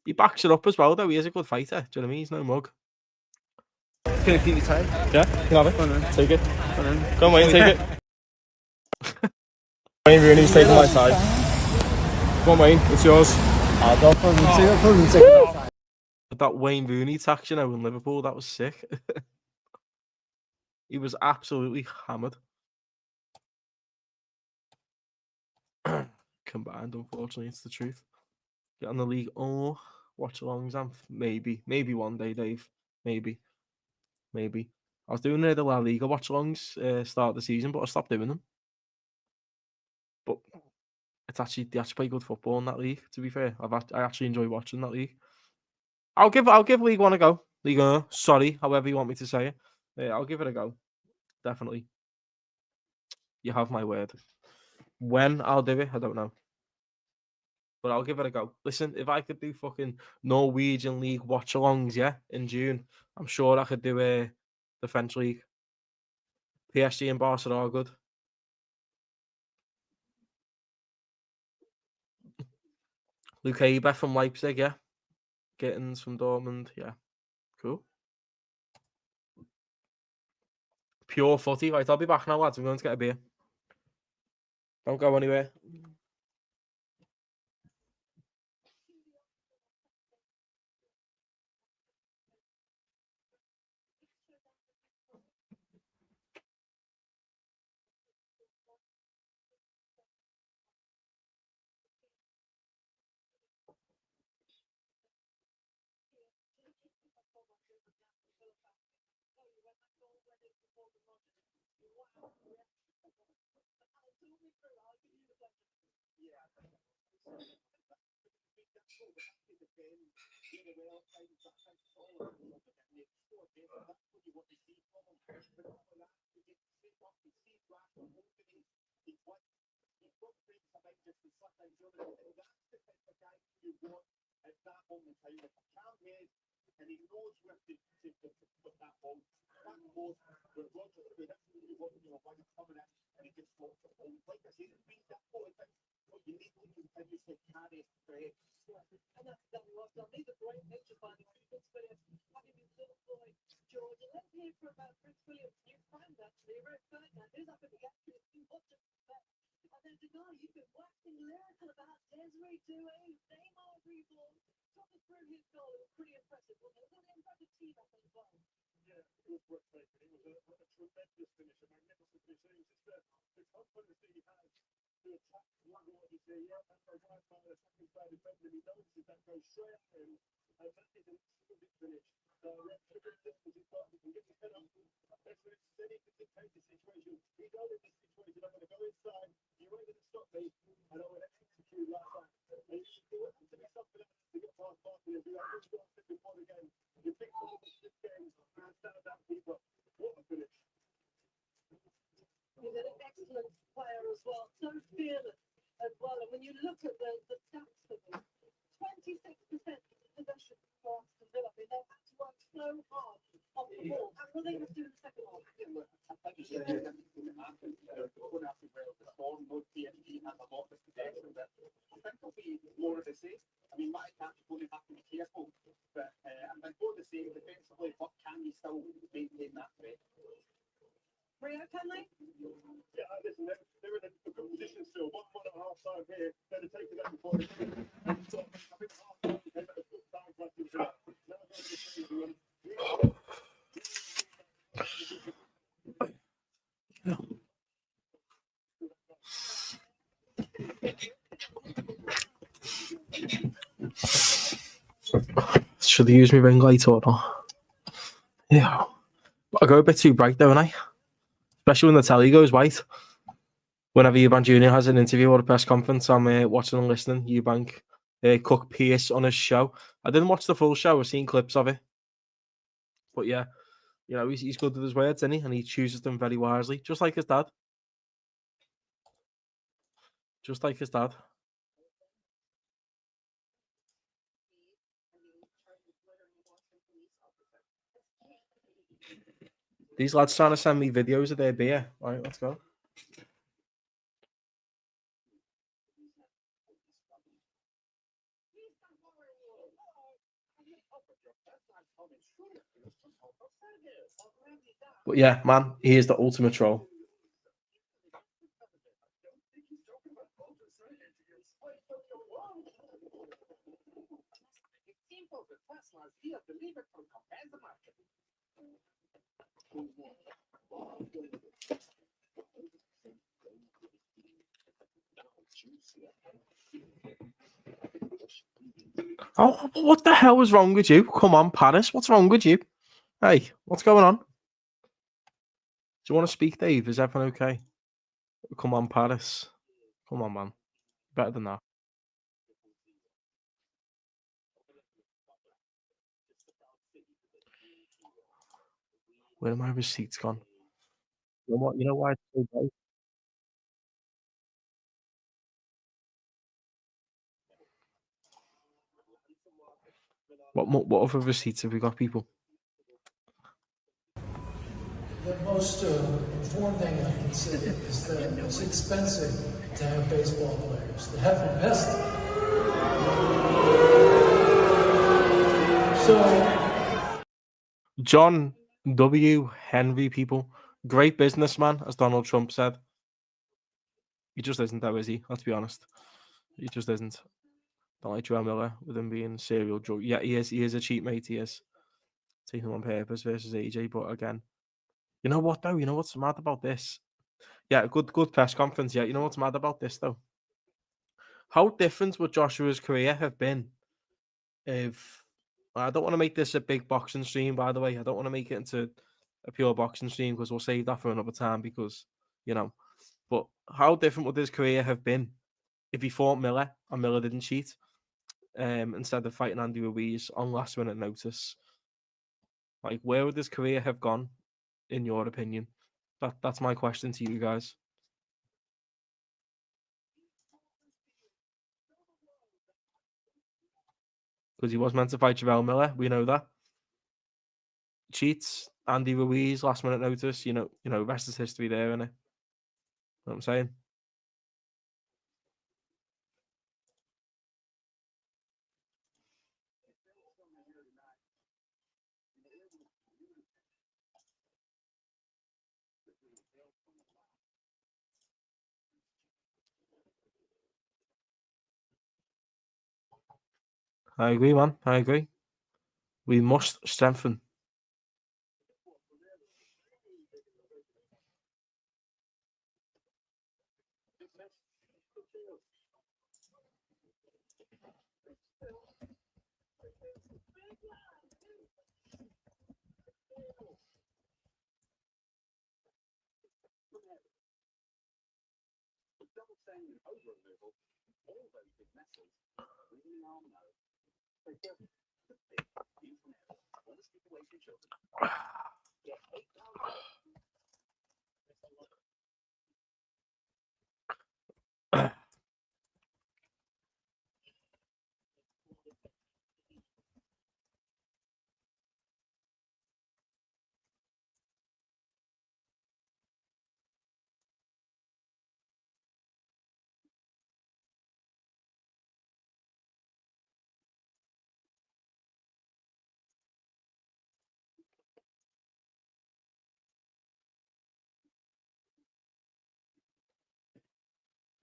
He backs it up as well, though. He is a good fighter. Do you know what I mean? He's no mug. Can I keep your time? Yeah, you can have it. Go on, then. Take it. Go on, then. Go on, Wayne, take it. Wayne Rooney's taking my time. Come on, Wayne, it's yours. I'll go for him. That Wayne Rooney tax, you know, in Liverpool, that was sick. He was absolutely hammered. Combined, unfortunately, it's the truth. Get on the league. Oh, watch-alongs. Maybe one day, Dave. Maybe. I was doing the La Liga watch-alongs start of the season, but I stopped doing them. But they actually play good football in that league. To be fair, I actually enjoy watching that league. I'll give League One a go. League One, sorry, however you want me to say it. I'll give it a go. Definitely. You have my word. When I'll do it, I don't know. But I'll give it a go. Listen, if I could do fucking Norwegian League watch-alongs, yeah, in June, I'm sure I could do the French League. PSG and Barca are good. Luke Haber from Leipzig, yeah. Gittins from Dortmund, yeah. Cool. Pure footy. Right, I'll be back now, lads. I'm going to get a beer. Don't go anywhere. More of the same. I mean, my catch going to have to be careful, but and then more of the same defensively. But can you still maintain that threat? Yeah, listen, they were in a good position still. 1.5 side here. They'd have taken that before. Should they use me ring light or not? Yeah. I go a bit too bright, don't I? Especially when the telly goes white. Whenever Eubank Jr. has an interview or a press conference, I'm watching and listening. Eubank, Cook Pierce on his show. I didn't watch the full show. I've seen clips of it. But yeah, you know, he's good with his words, isn't he? And he chooses them very wisely, just like his dad. Just like his dad. These lads trying to send me videos of their beer. All right, let's go. But yeah, man, he is the ultimate troll. Oh, what the hell is wrong with you? Come on, Paris. What's wrong with you? Hey, what's going on? Do you want to speak, Dave? Is everything okay? Come on, Paris. Come on, man. Better than that. Where are my receipts gone? You know what? You know why it's so bright? What other receipts have we got, people? The most important thing I can say is that it's expensive to have baseball players. They have the best. So, John W. Henry, people. Great businessman, as Donald Trump said. He just isn't, though, is he? Let's be honest. He just isn't. Don't like Joe Miller with him being serial drug. Yeah, he is. He is a cheat mate. He is. Taking him on purpose versus AJ. But again, you know what, though? You know what's mad about this? Yeah, good press conference. Yeah, you know what's mad about this, though? How different would Joshua's career have been if... I don't want to make this a big boxing stream, by the way. I don't want to make it into a pure boxing stream because we'll save that for another time because, you know. But how different would his career have been if he fought Miller and Miller didn't cheat instead of fighting Andy Ruiz on last minute notice? Like, where would his career have gone, in your opinion? That's my question to you guys. Because he was meant to fight Jarrell Miller, we know that. Cheats, Andy Ruiz, last minute notice, you know, rest is history there, innit? Know what I'm saying? I agree, man. I agree. We must strengthen.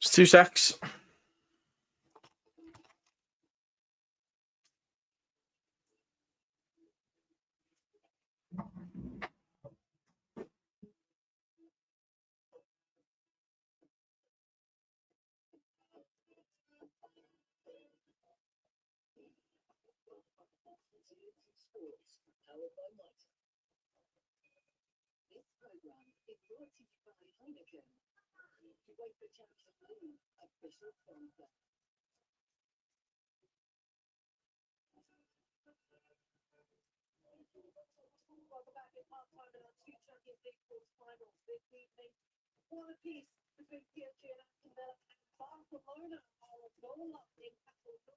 It's 2 secs. What a piece between PSG and Aston Villa and Barcelona are a goal up in Catalonia.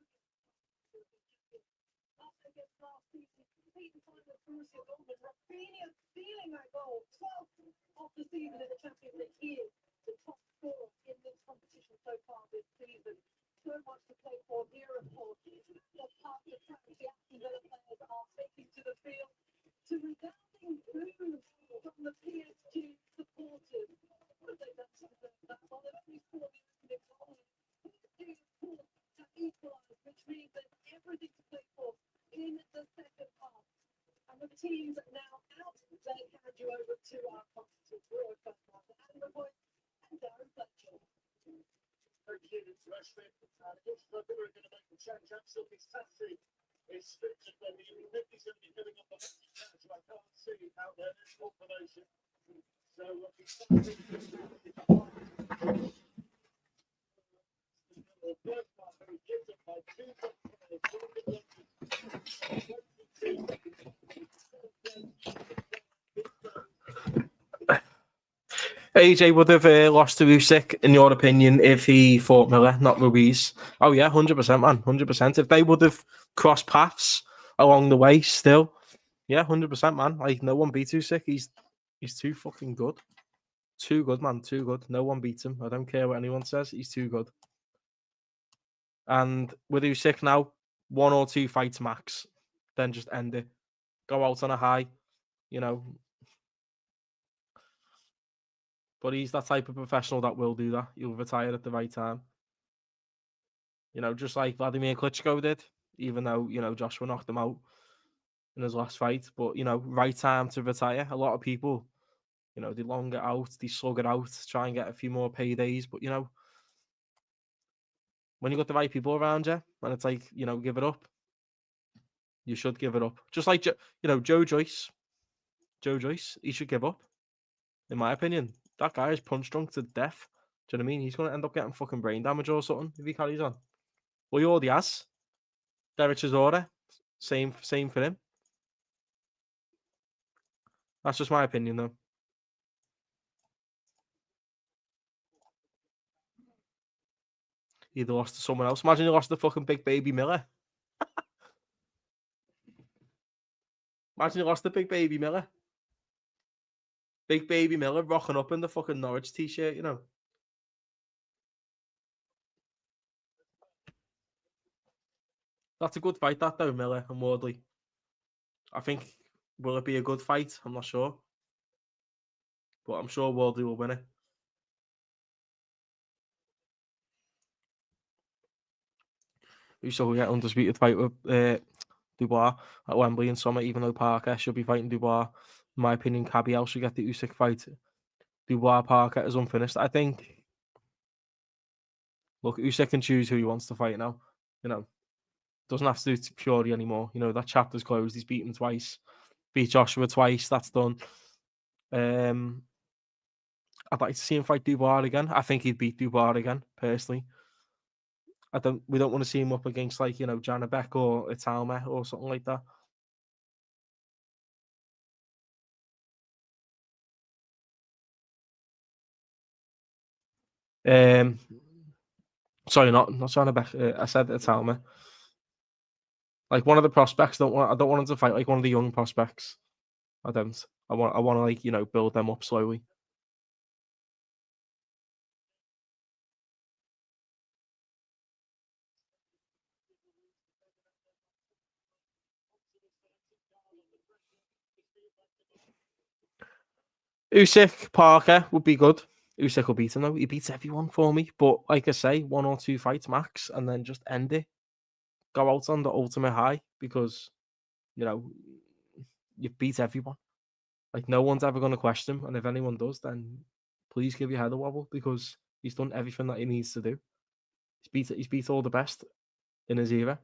After against last season, beaten final Borussia Dortmund, Rafinha stealing that goal, 12th of the season in the Champions League. He is the top scorer in this competition so far this season. So much to play for here, of course. The part of the track the Aston Villa players are taking to the field to resounding boos from the PSG supporters. What have they done to deserve that? Well, they've only scored the opening goal. PSG, of course, have equalised, which means there's everything to play for in the second half. And with the teams now out, they hand you over to our competitors, broadcast master Adam Boyd and Darren Fletcher. Okay, it's Rashford. And it looks like we're going to make the change. Absolutely sassy. It's strict when the he's going to be giving up the catch. I can't see out there this confirmation. So AJ would have lost to Usyk, in your opinion, if he fought Miller, not Ruiz. Oh, yeah, 100%, man. 100%. If they would have crossed paths along the way still, yeah, 100%, man. Like, no one beats Usyk. He's too fucking good. Too good, man. Too good. No one beats him. I don't care what anyone says. He's too good. And with Usyk now, 1 or 2 fights max. Then just end it. Go out on a high, you know. But he's that type of professional that will do that. He'll retire at the right time. You know, just like Vladimir Klitschko did, even though, you know, Joshua knocked him out in his last fight. But, you know, right time to retire. A lot of people, you know, they long it out, they slug it out, try and get a few more paydays. But, you know, when you got the right people around you, and it's like, you know, give it up, you should give it up. Just like, you know, Joe Joyce, he should give up, in my opinion. That guy is punch drunk to death. Do you know what I mean? He's going to end up getting fucking brain damage or something if he carries on. Well, he already has. Derek Chisora, same for him. That's just my opinion, though. He'd lost to someone else. Imagine he lost to fucking Big Baby Miller. Imagine he lost to Big Baby Miller. Big Baby Miller rocking up in the fucking Norwich t-shirt, you know. That's a good fight, that, though, Miller and Wardley. I think, will it be a good fight? I'm not sure. But I'm sure Wardley will win it. Usyk will get undisputed fight with Dubois at Wembley in summer, even though Parker should be fighting Dubois. In my opinion, Cabiel should get the Usyk fight. Dubois Parker is unfinished. I think, look, Usyk can choose who he wants to fight now. You know, doesn't have to do Fury anymore. You know, that chapter's closed. He's beaten twice. Beat Joshua twice. That's done. I'd like to see him fight Dubois again. I think he'd beat Dubois again, personally. We don't want to see him up against, like, you know, Janabek or Italma or something like that. Sorry, not Janabek. I said Italma. Like, one of the prospects. I don't want him to fight like one of the young prospects. I don't. I want to, like, you know, build them up slowly. Usyk Parker would be good. Usyk will beat him though. He beats everyone for me. But like I say, 1 or 2 fights max, and then just end it. Go out on the ultimate high because you know you've beat everyone. Like no one's ever going to question him, and if anyone does, then please give your head a wobble because he's done everything that he needs to do. He's beat all the best in his era.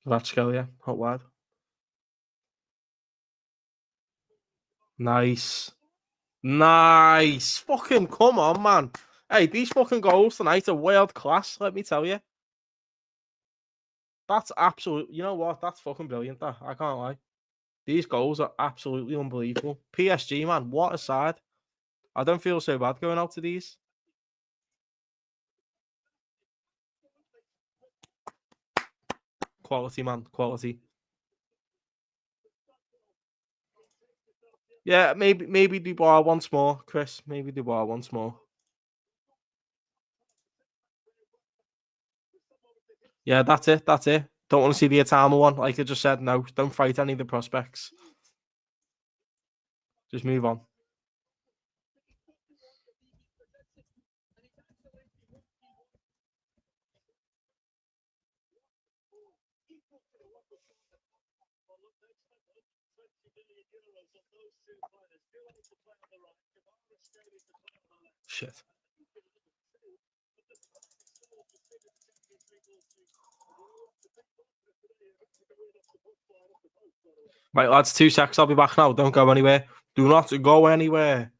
Vatchko, yeah, hot wide. Nice. Nice. Fucking come on, man. Hey, these fucking goals tonight are world class, let me tell you. That's absolute. You know what? That's fucking brilliant. That I can't lie. These goals are absolutely unbelievable. PSG, man, what a side. I don't feel so bad going out to these. Quality, man, quality. Yeah, maybe Dubois once more, Chris. Maybe Dubois once more. Yeah, that's it. That's it. Don't want to see the Atama one. Like I just said, no, don't fight any of the prospects. Just move on. Shit. Right, lads, 2 secs. I'll be back now. Don't go anywhere. Do not go anywhere.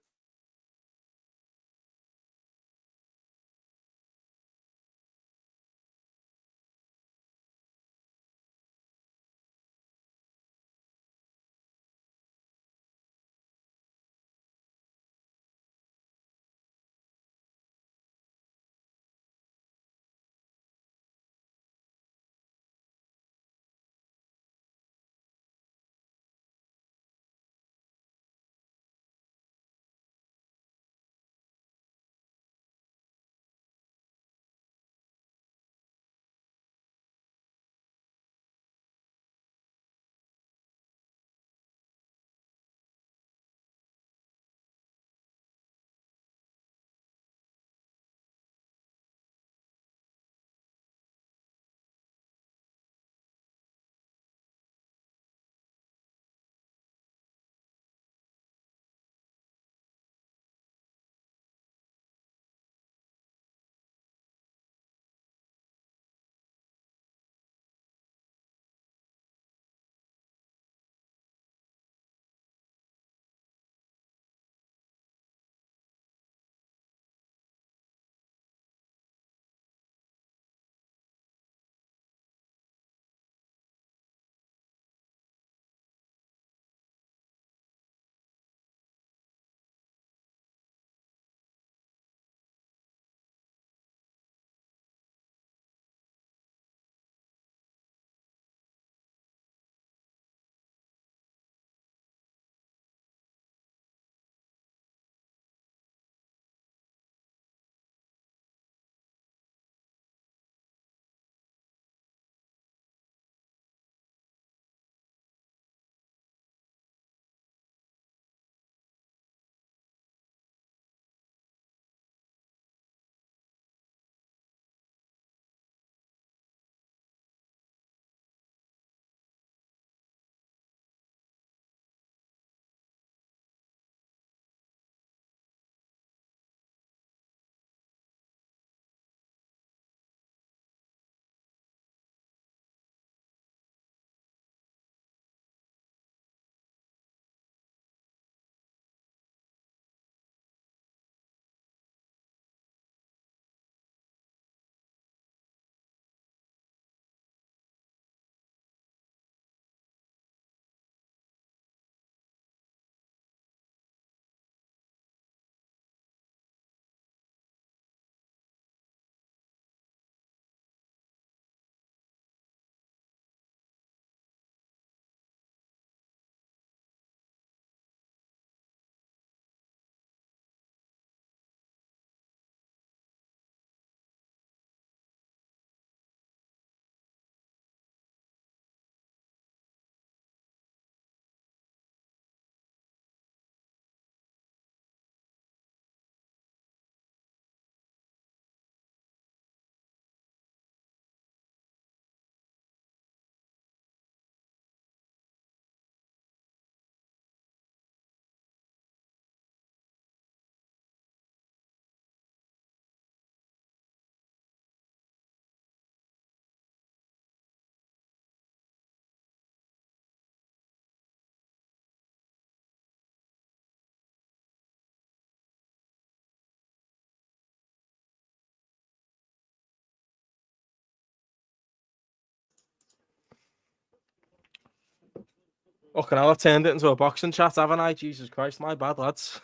Fucking hell, I've turned it into a boxing chat, haven't I? Jesus Christ, my bad, lads.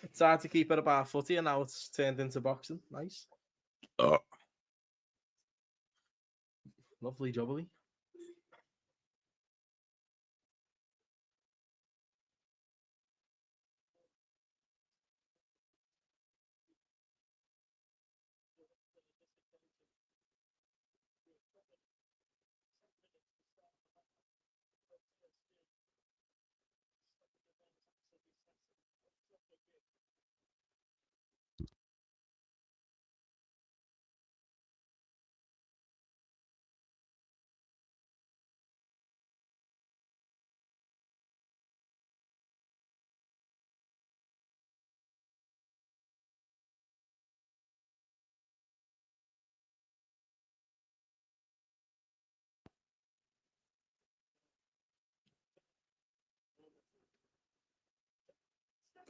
It's hard to keep it about footy, and now it's turned into boxing. Nice. Oh. Lovely jubbly.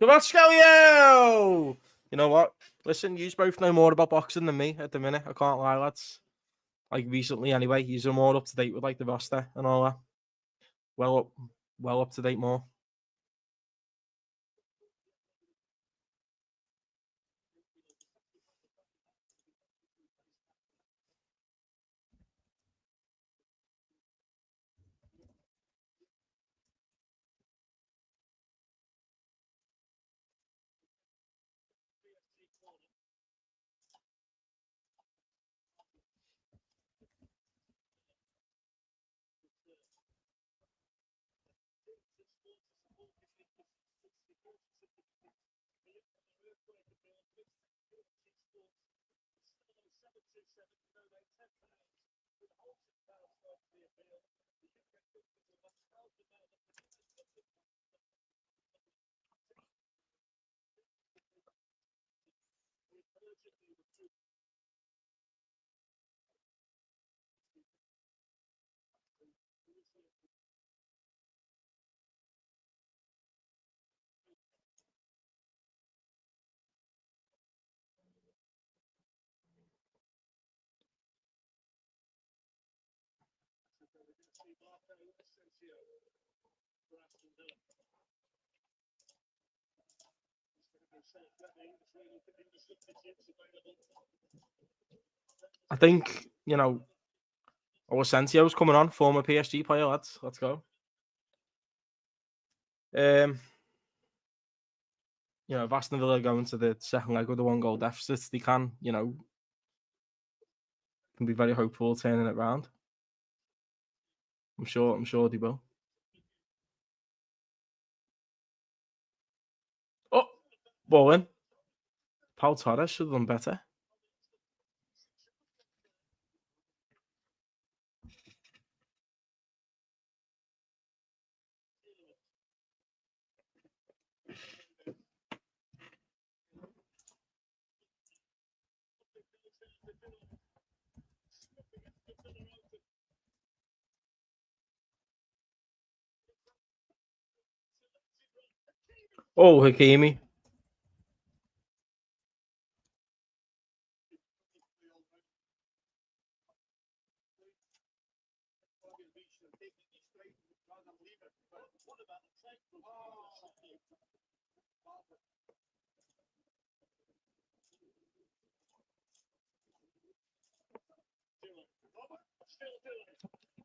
Kavachko! You know what? Listen, you both know more about boxing than me at the minute. I can't lie, lads. Like recently, anyway, you're more up to date with like the roster and all that. Well up to date more. I think, you know, Asensio's coming on, former PSG player, lads. Let's go. You know, if Aston Villa go into the second leg with a 1-goal deficit, they can, you know, can be very hopeful of turning it round. I'm sure they will. Oh, ball in. Paul Torres should have done better. Oh, Hakimi.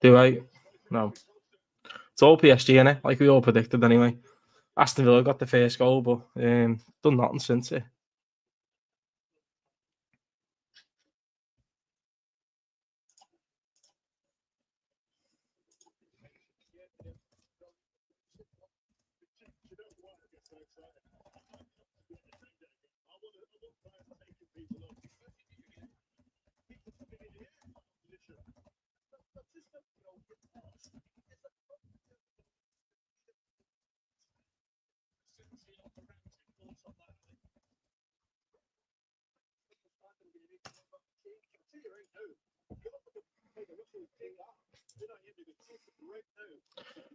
Do I? No. It's all PSG, innit? Like we all predicted anyway. Aston Villa got the first goal, but done nothing since it.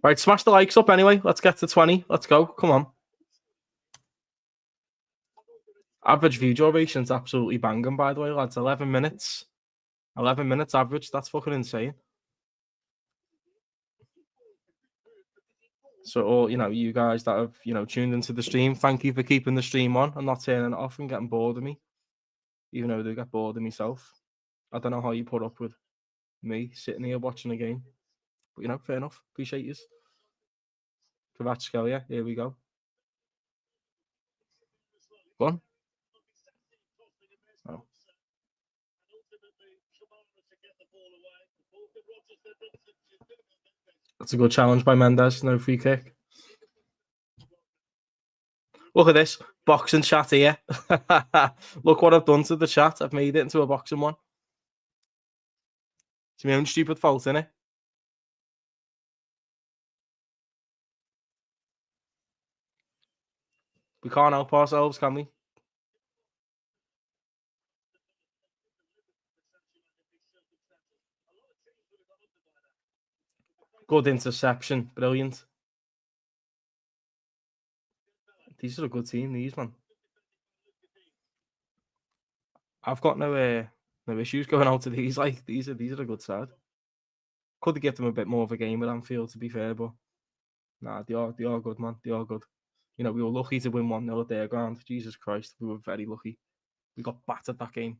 Right, smash the likes up anyway. Let's get to 20. Let's go. Come on. Average view duration's absolutely banging, by the way, lads. 11 minutes. 11 minutes average. That's fucking insane. So, all you guys that have tuned into the stream, thank you for keeping the stream on and not turning it off and getting bored of me, even though they get bored of myself. I don't know how you put up with me sitting here watching a game, but fair enough. Appreciate you. Kvaratskhelia, here we go. Go on. Oh. That's a good challenge by Mendes. No free kick. Look at this boxing chat here. Look what I've done to the chat. I've made it into a boxing one. It's my own stupid fault, innit? We can't help ourselves, can we? Good interception. Brilliant. These are a good team, these, man. I've got no issues going out to these. Like, these are a good side. Could have given them a bit more of a game at Anfield, to be fair, but nah, they are good, man. They are good. We were lucky to win 1-0 at their ground. Jesus Christ, we were very lucky. We got battered that game.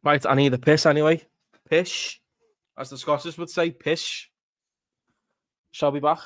Right, I need a piss anyway. Pish. As the Scots would say, pish. Shall be back.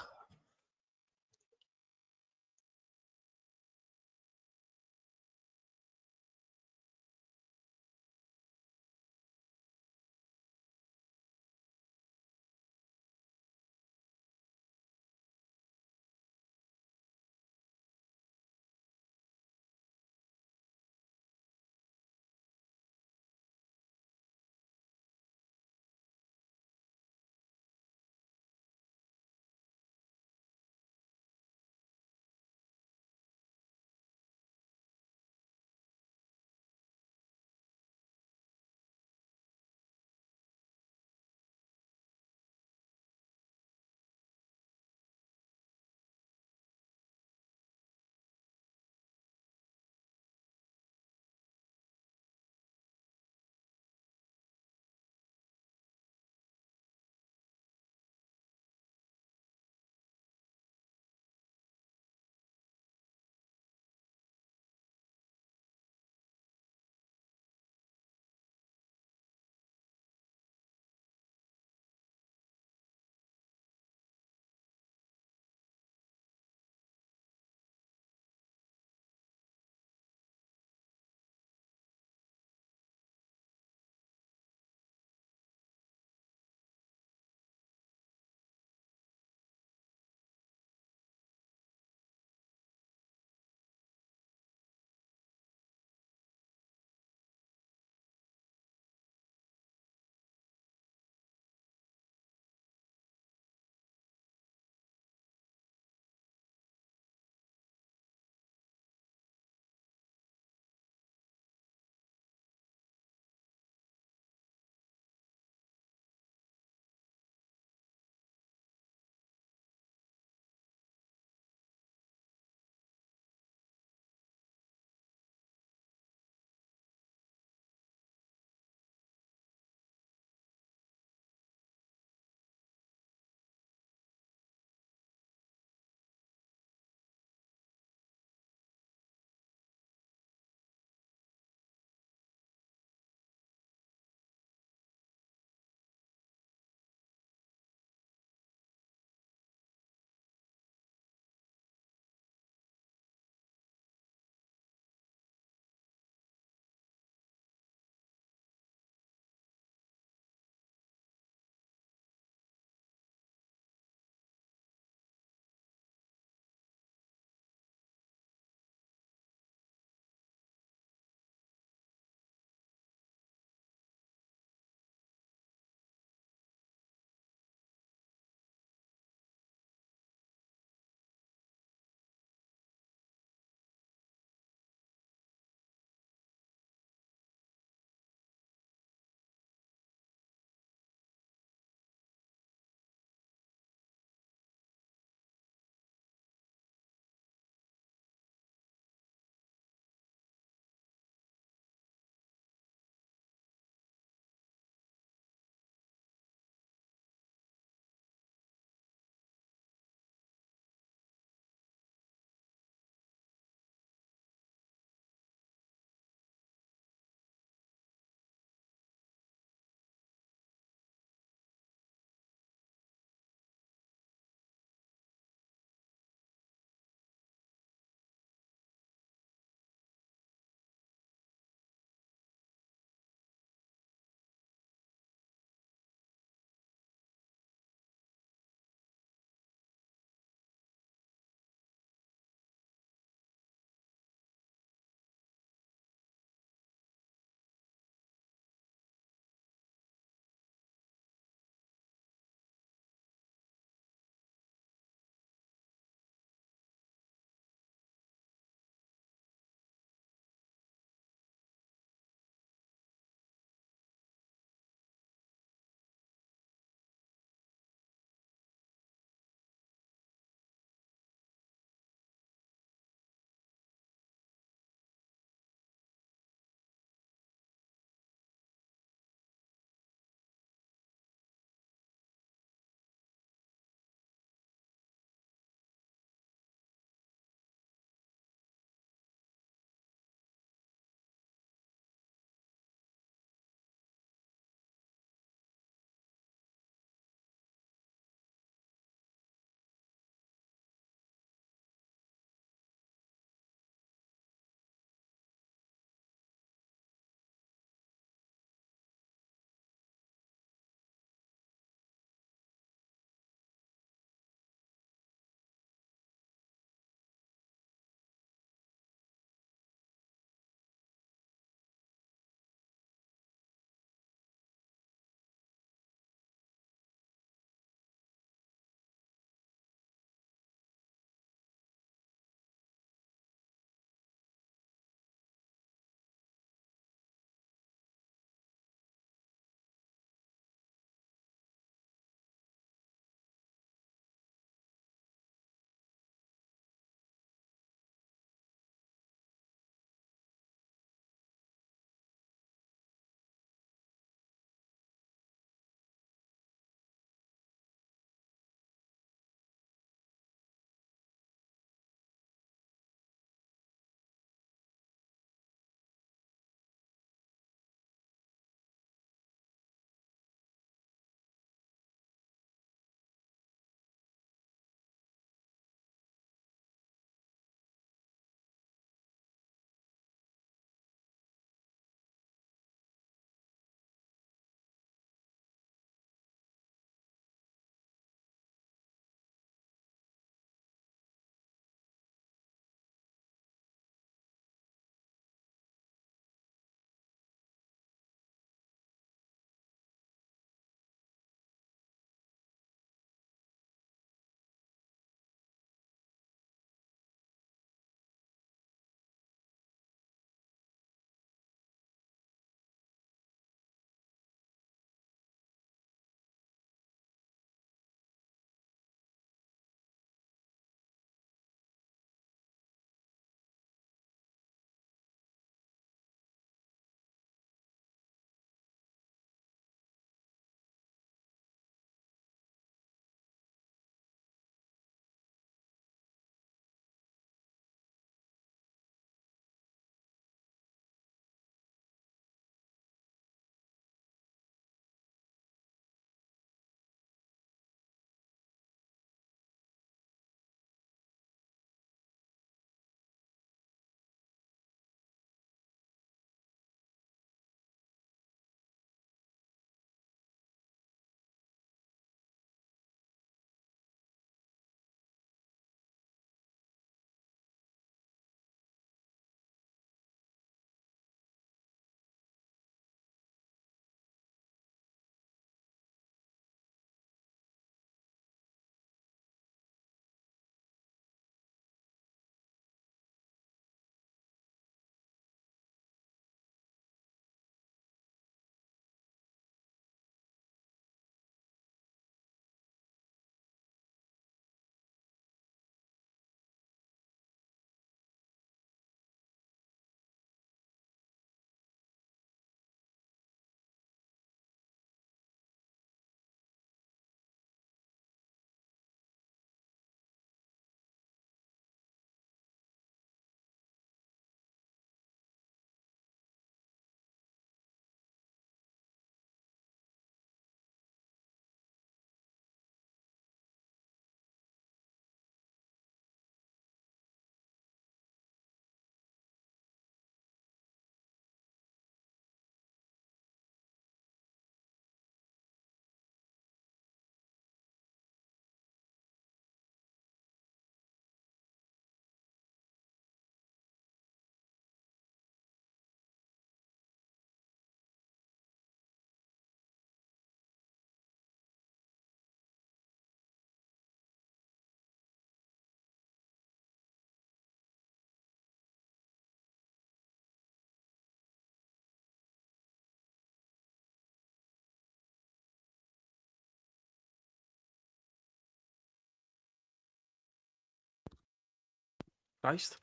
Christ.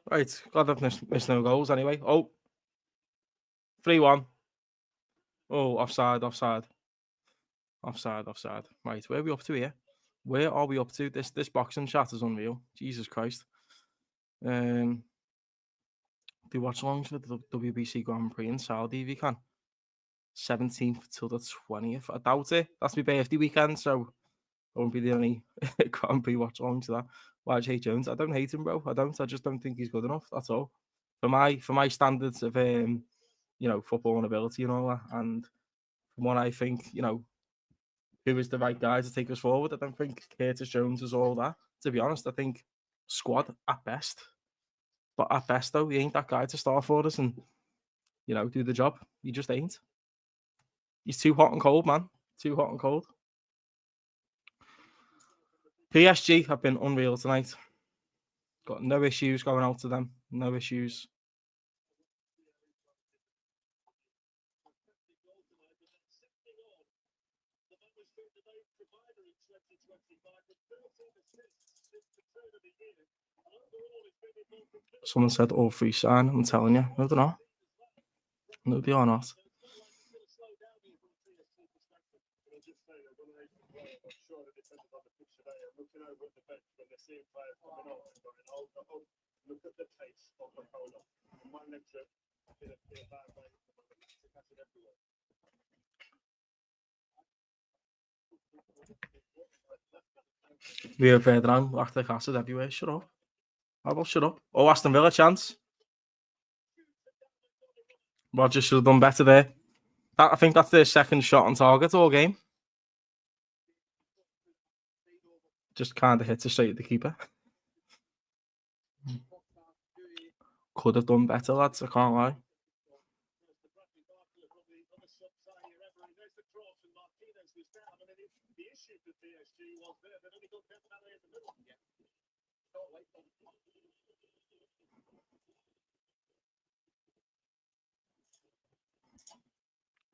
Right, glad I've missed no goals anyway. Oh, 3-1. Oh, offside. Right, where are we up to here? Where are we up to? This boxing chat is unreal. Jesus Christ. Do watch-alongs for the WBC Grand Prix in Saudi if you can. 17th till the 20th. I doubt it. That's my birthday weekend, so I won't be doing any Grand Prix watch-alongs to that. YJ Jones, I don't hate him, bro. I just don't think he's good enough. That's all. For my standards of football and ability and all that, and from what I think, who is the right guy to take us forward. I don't think Curtis Jones is all that. To be honest, I think squad at best. But at best, though, he ain't that guy to start for us and, do the job. He just ain't. He's too hot and cold, man. Too hot and cold. PSG have been unreal tonight. Got no issues going out to them. No issues. Someone said all free sign. I'm telling you. No, they're not. No, they are not. We have down lactic acid everywhere. Shut up. How about shut up? Oh, Aston Villa chance. Roger should have done better there. I think that's their second shot on target all game. Just kind of hits it straight at the keeper. Could have done better, lads. I can't lie.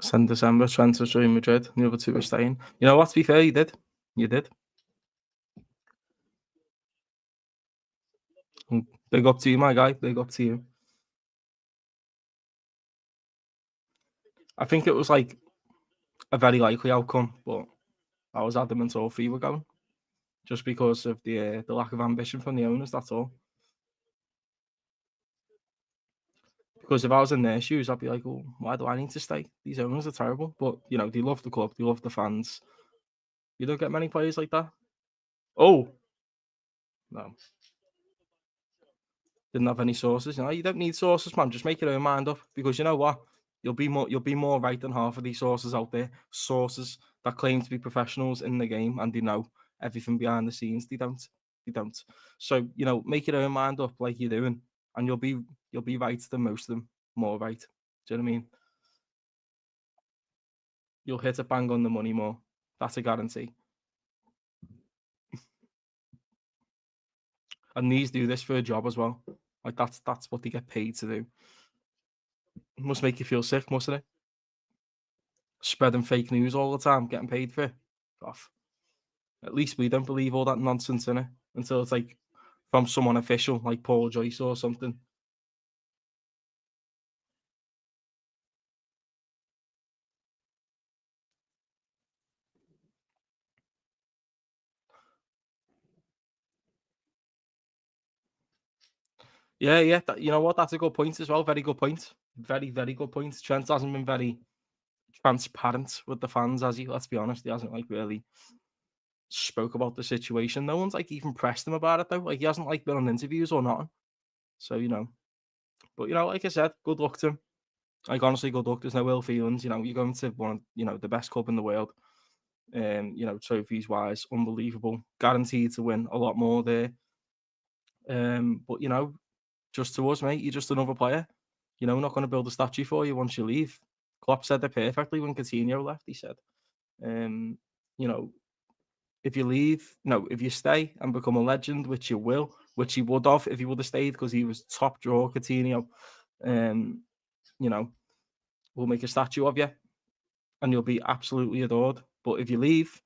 Send December transfer to Real Madrid. The other two are staying. You know what? To be fair, you did. You did. Big up to you, my guy. Big up to you. I think it was like a very likely outcome, but I was adamant all three were going, just because of the lack of ambition from the owners. That's all. Because if I was in their shoes, I'd be like, "Oh, why do I need to stay? These owners are terrible." But they love the club, they love the fans. You don't get many players like that. Oh, no. Didn't have any sources. You don't need sources, man. Just make your own mind up, because you know what? You'll be more right than half of these sources out there. Sources that claim to be professionals in the game and they know everything behind the scenes. They don't. So make your own mind up like you're doing, and you'll be right than most of them. More right. Do you know what I mean? You'll hit a bang on the money more. That's a guarantee. And these do this for a job as well. Like that's what they get paid to do. It must make you feel sick, mustn't it? Spreading fake news all the time, getting paid for it. Off. At least we don't believe all that nonsense in it until it's like from someone official, like Paul Joyce or something. Yeah. You know what? That's a good point as well. Very good point. Very, very good point. Trent hasn't been very transparent with the fans, has he? Let's be honest. He hasn't really spoke about the situation. No one's even pressed him about it though. He hasn't been on interviews or nothing. So but like I said, good luck to him. Honestly, good luck. There's no ill feelings. You're going to one of the best club in the world. Trophies wise, unbelievable. Guaranteed to win a lot more there. But just to us, mate, you're just another player. We're not going to build a statue for you once you leave. Klopp said it perfectly when Coutinho left. He said, if you leave, if you stay and become a legend, which you will, which he would have if he would have stayed, because he was top draw, Coutinho, we'll make a statue of you and you'll be absolutely adored. But if you leave,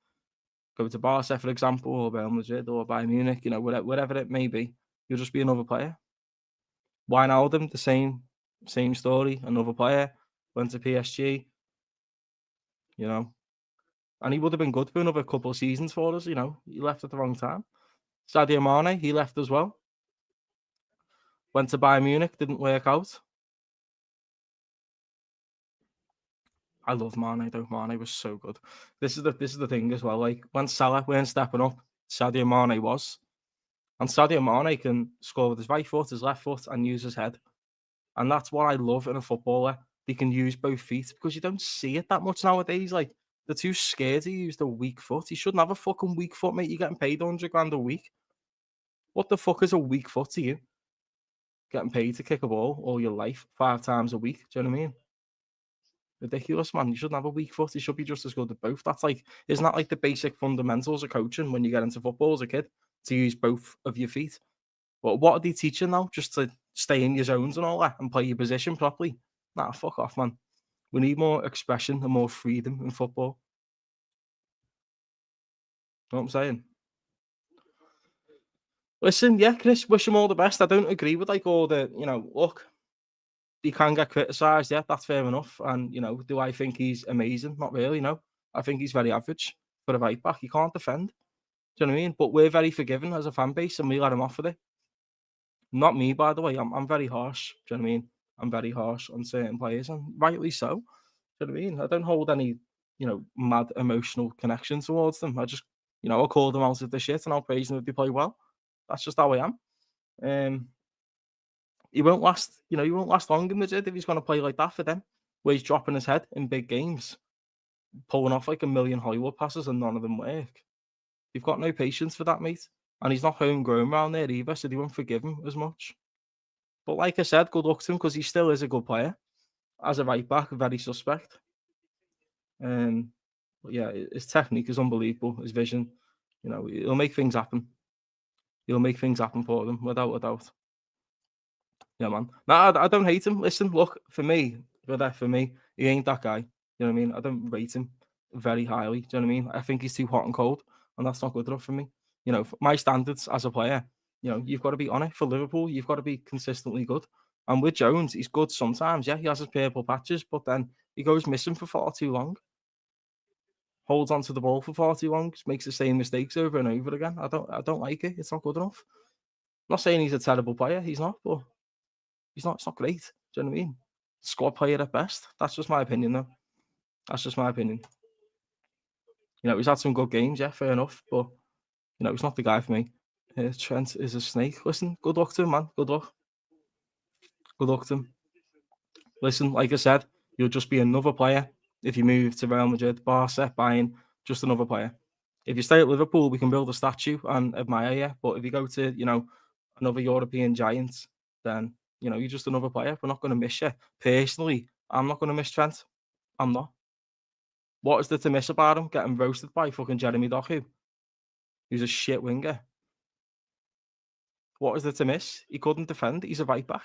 go to Barca, for example, or Real Madrid, or Bayern Munich, you know, whatever it may be, you'll just be another player. Wijnaldum, the same story, another player, went to PSG, you know, and he would have been good for another couple of seasons for us, you know. He left at the wrong time. Sadio Mane, he left as well. Went to Bayern Munich, didn't work out. I love Mane though. Mane was so good. This is the thing as well. Like when Salah weren't stepping up, Sadio Mane was. And Sadio Mane can score with his right foot, his left foot, and use his head. And that's what I love in a footballer. They can use both feet because you don't see it that much nowadays. Like they're too scared to use the weak foot. He shouldn't have a fucking weak foot, mate. You're getting paid 100 grand a week. What the fuck is a weak foot to you? Getting paid to kick a ball all your life 5 times a week. Do you know what I mean? Ridiculous, man. You shouldn't have a weak foot. You should be just as good at both. That's like, isn't that like the basic fundamentals of coaching when you get into football as a kid to use both of your feet? But what are they teaching now? Just to stay in your zones and all that and play your position properly? Nah, fuck off, man. We need more expression and more freedom in football. You know what I'm saying? Listen, yeah, Chris, wish him all the best. I don't agree with like all the, you know, look, he can get criticised, yeah, that's fair enough. And, you know, do I think he's amazing? Not really, no. I think he's very average for a right back. He can't defend. Do you know what I mean? But we're very forgiving as a fan base and we let him off with it. Not me, by the way. I'm very harsh. Do you know what I mean? I'm very harsh on certain players, and rightly so. Do you know what I mean? I don't hold any, you know, mad emotional connection towards them. I just, you know, I'll call them out of the shit and I'll praise them if they play well. That's just how I am. He won't last, you know, he won't last long in Madrid if he's going to play like that for them, where he's dropping his head in big games, pulling off like a million Hollywood passes and none of them work. You've got no patience for that, mate. And he's not homegrown around there either, so they won't forgive him as much. But like I said, good luck to him because he still is a good player. As a right back, very suspect. But yeah, his technique is unbelievable. His vision, you know, he'll make things happen. He'll make things happen for them, without a doubt. Yeah, man. No, I don't hate him. Listen, look, for me, he ain't that guy. You know what I mean? I don't rate him very highly. Do you know what I mean? I think he's too hot and cold, and that's not good enough for me. You know, for my standards as a player, you know, you've got to be on it for Liverpool. You've got to be consistently good. And with Jones, he's good sometimes. Yeah, he has his purple patches, but then he goes missing for far too long. Holds onto the ball for far too long. Makes the same mistakes over and over again. I don't like it. It's not good enough. I'm not saying he's a terrible player. He's not, but he's not. It's not great. Do you know what I mean? Squad player at best. That's just my opinion, though. That's just my opinion. You know, he's had some good games, yeah, fair enough, but you know, he's not the guy for me. Trent is a snake. Listen, good luck to him, man. Good luck. Good luck to him. Listen, like I said, you'll just be another player if you move to Real Madrid, Barca, Bayern, just another player. If you stay at Liverpool, we can build a statue and admire you. But if you go to, you know, another European giant, then, you know, you're just another player. We're not going to miss you. Personally, I'm not going to miss Trent. I'm not. What is there to miss about him? Getting roasted by fucking Jeremy Doku, who's a shit winger. What is there to miss? He couldn't defend. He's a right back.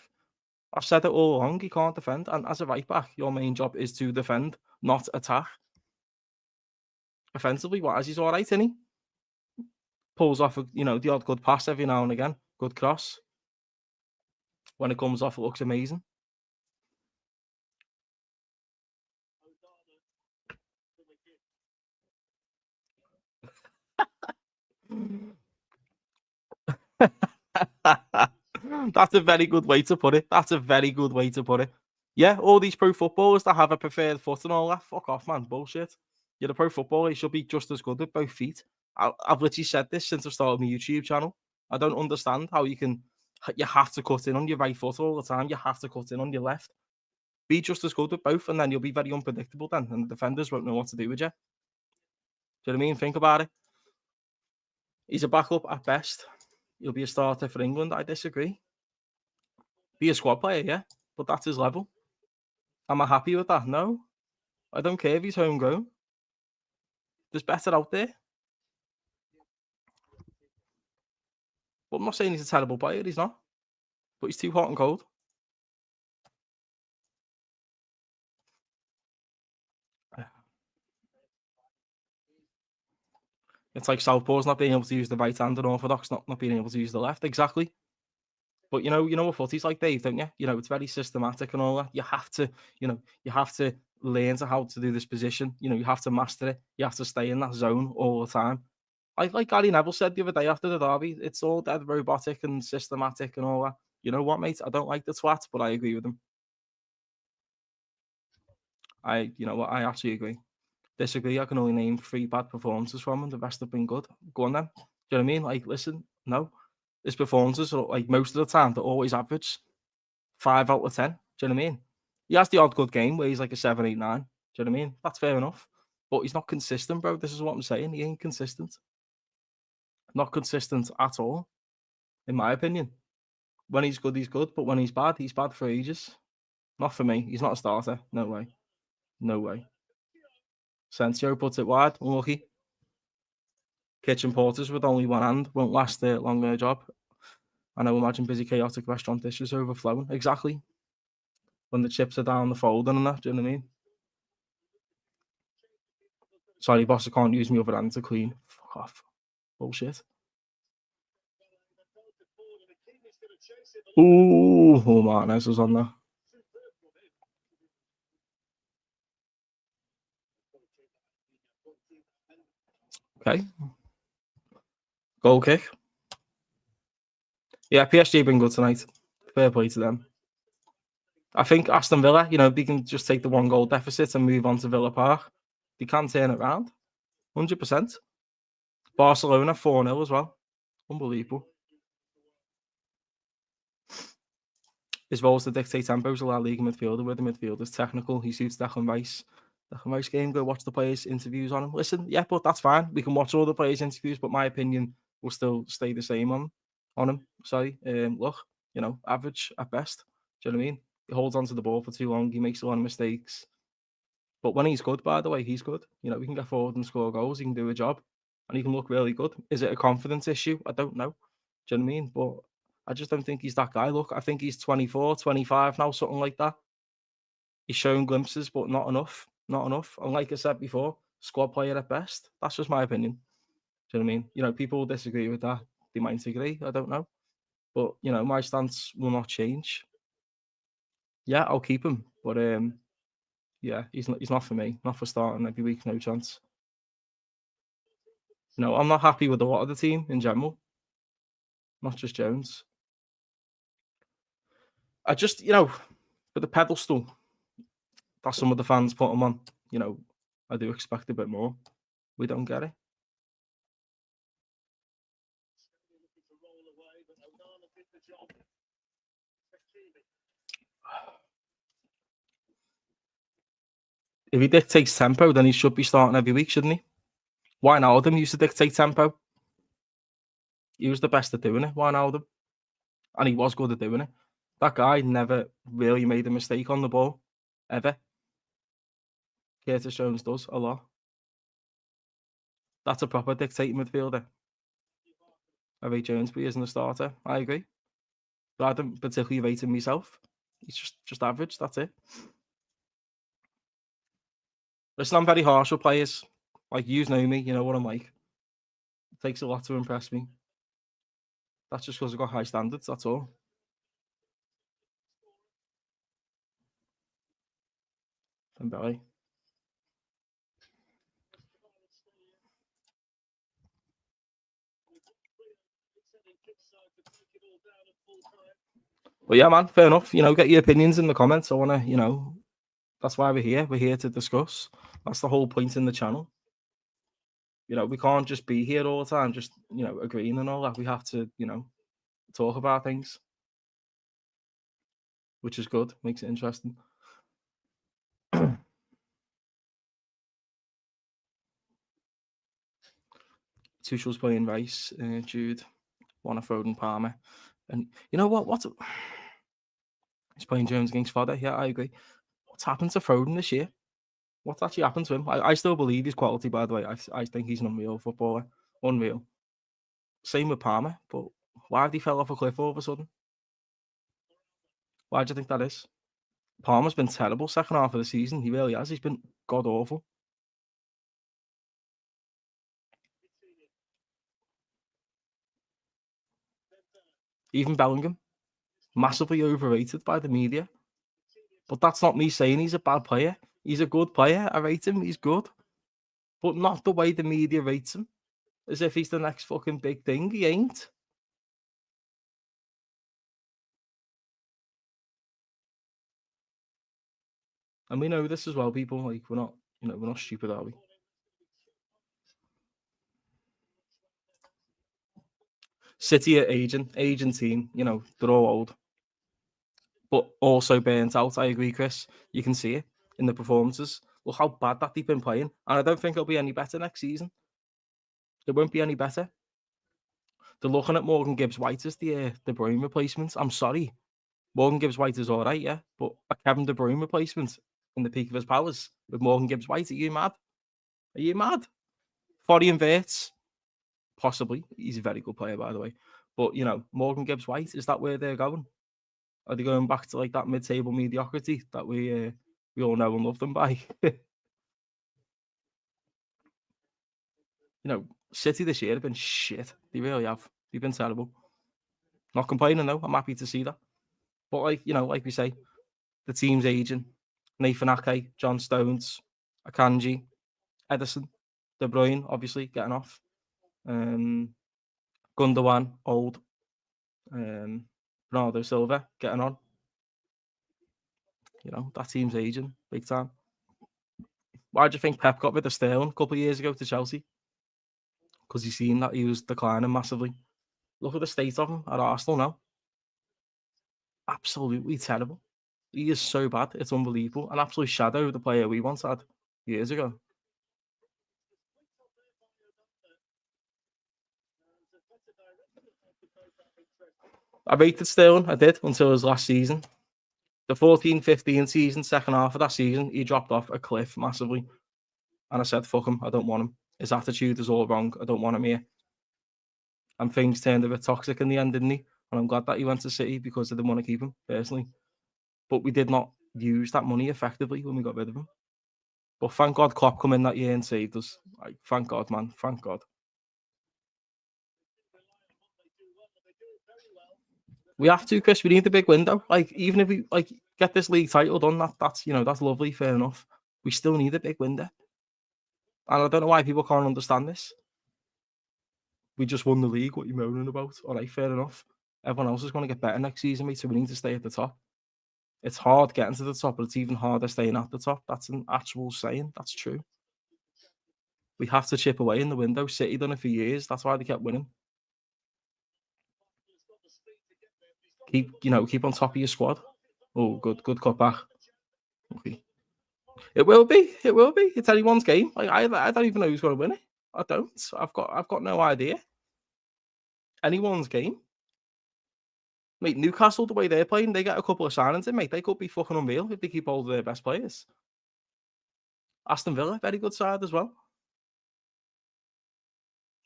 I've said it all along. He can't defend. And as a right back, your main job is to defend, not attack. Offensively, what? He's all right, isn't he? Pulls off, you know, the odd good pass every now and again. Good cross. When it comes off, it looks amazing. That's a very good way to put it. That's a very good way to put it. Yeah, all these pro footballers that have a preferred foot and all that, fuck off, man. Bullshit. You're a pro footballer. You should be just as good with both feet. I've literally said this since I started my YouTube channel. I don't understand how you have to cut in on your right foot all the time. You have to cut in on your left. Be just as good with both, and then you'll be very unpredictable then, and the defenders won't know what to do with you. Do you know what I mean? Think about it. He's a backup at best. He'll be a starter for England. I disagree. Be a squad player, yeah, but that's his level. Am I happy with that? No. I don't care if he's homegrown. There's better out there. But I'm not saying he's a terrible player. He's not. But he's too hot and cold. It's like Southpaws not being able to use the right hand and Orthodox not being able to use the left. Exactly. But you know what footy's like, Dave, don't you? You know, it's very systematic and all that. You have to learn how to do this position. You know, you have to master it. You have to stay in that zone all the time. Like Gary Neville said the other day after the derby, it's all dead robotic and systematic and all that. You know what, mate? I don't like the twat, but I agree with him. You know what? I actually agree. Disagree. I can only name 3 bad performances from him. The rest have been good. Go on then. Do you know what I mean? Like, listen, no. His performances are like most of the time they're always average. 5 out of 10. Do you know what I mean? He has the odd good game where he's like a 7, 8, 9. Do you know what I mean? That's fair enough. But he's not consistent, bro. This is what I'm saying. He ain't consistent. Not consistent at all, in my opinion. When he's good, he's good. But when he's bad for ages. Not for me. He's not a starter. No way. No way. Sensio puts it wide. Unlucky. Kitchen porters with only one hand won't last long in a job. I know, imagine busy, chaotic restaurant dishes overflowing. Exactly. When the chips are down the folding and that, do you know what I mean? Sorry, boss, I can't use my other hand to clean. Fuck off. Bullshit. Ooh, Martinez was on there. Okay. Goal kick. Yeah, PSG been good tonight. Fair play to them. I think Aston Villa, you know, they can just take the 1 goal deficit and move on to Villa Park. They can turn it around. 100%. Barcelona 4-0 as well. Unbelievable. His role is to dictate tempos, allow league midfielder where the midfield is technical. He suits Declan Rice. Declan Rice game, go watch the players' interviews on him. Listen, yeah, but that's fine. We can watch all the players' interviews, but my opinion will still stay the same on him. Sorry. Look, you know, average at best. Do you know what I mean? He holds onto the ball for too long. He makes a lot of mistakes. But when he's good, by the way, he's good. You know, we can get forward and score goals. He can do a job. And he can look really good. Is it a confidence issue? I don't know. Do you know what I mean? But I just don't think he's that guy. Look, I think he's 24, 25 now, something like that. He's showing glimpses, but not enough. Not enough. And like I said before, squad player at best. That's just my opinion. Do you know what I mean? You know, people will disagree with that. They might agree. I don't know. But, you know, my stance will not change. Yeah, I'll keep him. But, yeah, he's not for me. Not for starting every week, no chance. No, I'm not happy with a lot of the team in general. Not just Jones. I just, you know, for the pedestal that some of the fans put him on, you know, I do expect a bit more. We don't get it. If he dictates tempo, then he should be starting every week, shouldn't he? Wijnaldum used to dictate tempo. He was the best at doing it, Wijnaldum. And he was good at doing it. That guy never really made a mistake on the ball, ever. Curtis Jones does a lot. That's a proper dictating midfielder. Ray Jonesby isn't a starter. I agree. But I don't particularly rate him myself. He's just average, that's it. Listen, I'm very harsh with players. Like, you know me, you know what I'm like. It takes a lot to impress me. That's just because I've got high standards, that's all. And Belly. But yeah, man, fair enough. You know, get your opinions in the comments. I want to, you know, that's why we're here. We're here to discuss. That's the whole point in the channel. You know, we can't just be here all the time, just, you know, agreeing and all that. We have to, you know, talk about things, which is good. Makes it interesting. Tuchel's playing Rice, Jude, Warner, Foden, Palmer. And you know what? He's playing Jones against Fodder. Yeah, I agree. What's happened to Foden this year? What's actually happened to him? I still believe his quality, by the way. I think he's an unreal footballer. Unreal. Same with Palmer, but why have he fell off a cliff all of a sudden? Why do you think that is? Palmer's been terrible second half of the season. He really has. He's been god awful. Even Bellingham, massively overrated by the media. But that's not me saying he's a bad player. He's a good player. I rate him. He's good. But not the way the media rates him. As if he's the next fucking big thing. He ain't. And we know this as well, people. Like, we're not, we're not stupid, are we? City are aging team. They're all old. But also burnt out. I agree, Chris. You can see it in the performances. Look how bad that they've been playing. And I don't think it'll be any better next season. It won't be any better. They're looking at Morgan Gibbs-White as the De Bruyne replacement. I'm sorry. Morgan Gibbs-White is all right, yeah. But a Kevin De Bruyne replacement in the peak of his powers with Morgan Gibbs-White, are you mad? Are you mad? Florian Wirtz, possibly. He's a very good player, by the way. But, Morgan Gibbs-White, is that where they're going? Are they going back to like that mid-table mediocrity that we all know and love them by? City this year have been shit. They really have. They've been terrible. Not complaining though. I'm happy to see that. But like we say, the team's aging. Nathan Ake, John Stones, Akanji, Edison, De Bruyne, obviously getting off. Gundogan, old. Bernardo Silva getting on. That team's aging big time. Why do you think Pep got rid of Sterling a couple of years ago to Chelsea? Because he's seen that he was declining massively. Look at the state of him at Arsenal now. Absolutely terrible. He is so bad. It's unbelievable. An absolute shadow of the player we once had years ago. I rated Sterling. I did until his last season. The 14-15 season, second half of that season, he dropped off a cliff massively. And I said, fuck him. I don't want him. His attitude is all wrong. I don't want him here. And things turned a bit toxic in the end, didn't he? And I'm glad that he went to City because I didn't want to keep him, personally. But we did not use that money effectively when we got rid of him. But thank God Klopp come in that year and saved us. Like, thank God, man. Thank God. We have to, Chris. We need the big window. Like, even if we get this league title done, that's lovely, fair enough. We still need a big window. And I don't know why people can't understand this. We just won the league. What are you moaning about? All right, fair enough. Everyone else is going to get better next season, mate. So we need to stay at the top. It's hard getting to the top, but it's even harder staying at the top. That's an actual saying. That's true. We have to chip away in the window. City done it for years. That's why they kept winning. Keep on top of your squad. Oh, good cutback. Okay. It will be. It's anyone's game. Like I don't even know who's going to win it. I don't. I've got no idea. Anyone's game. Mate, Newcastle, the way they're playing, they get a couple of signings in, mate. They could be fucking unreal if they keep hold of their best players. Aston Villa, very good side as well.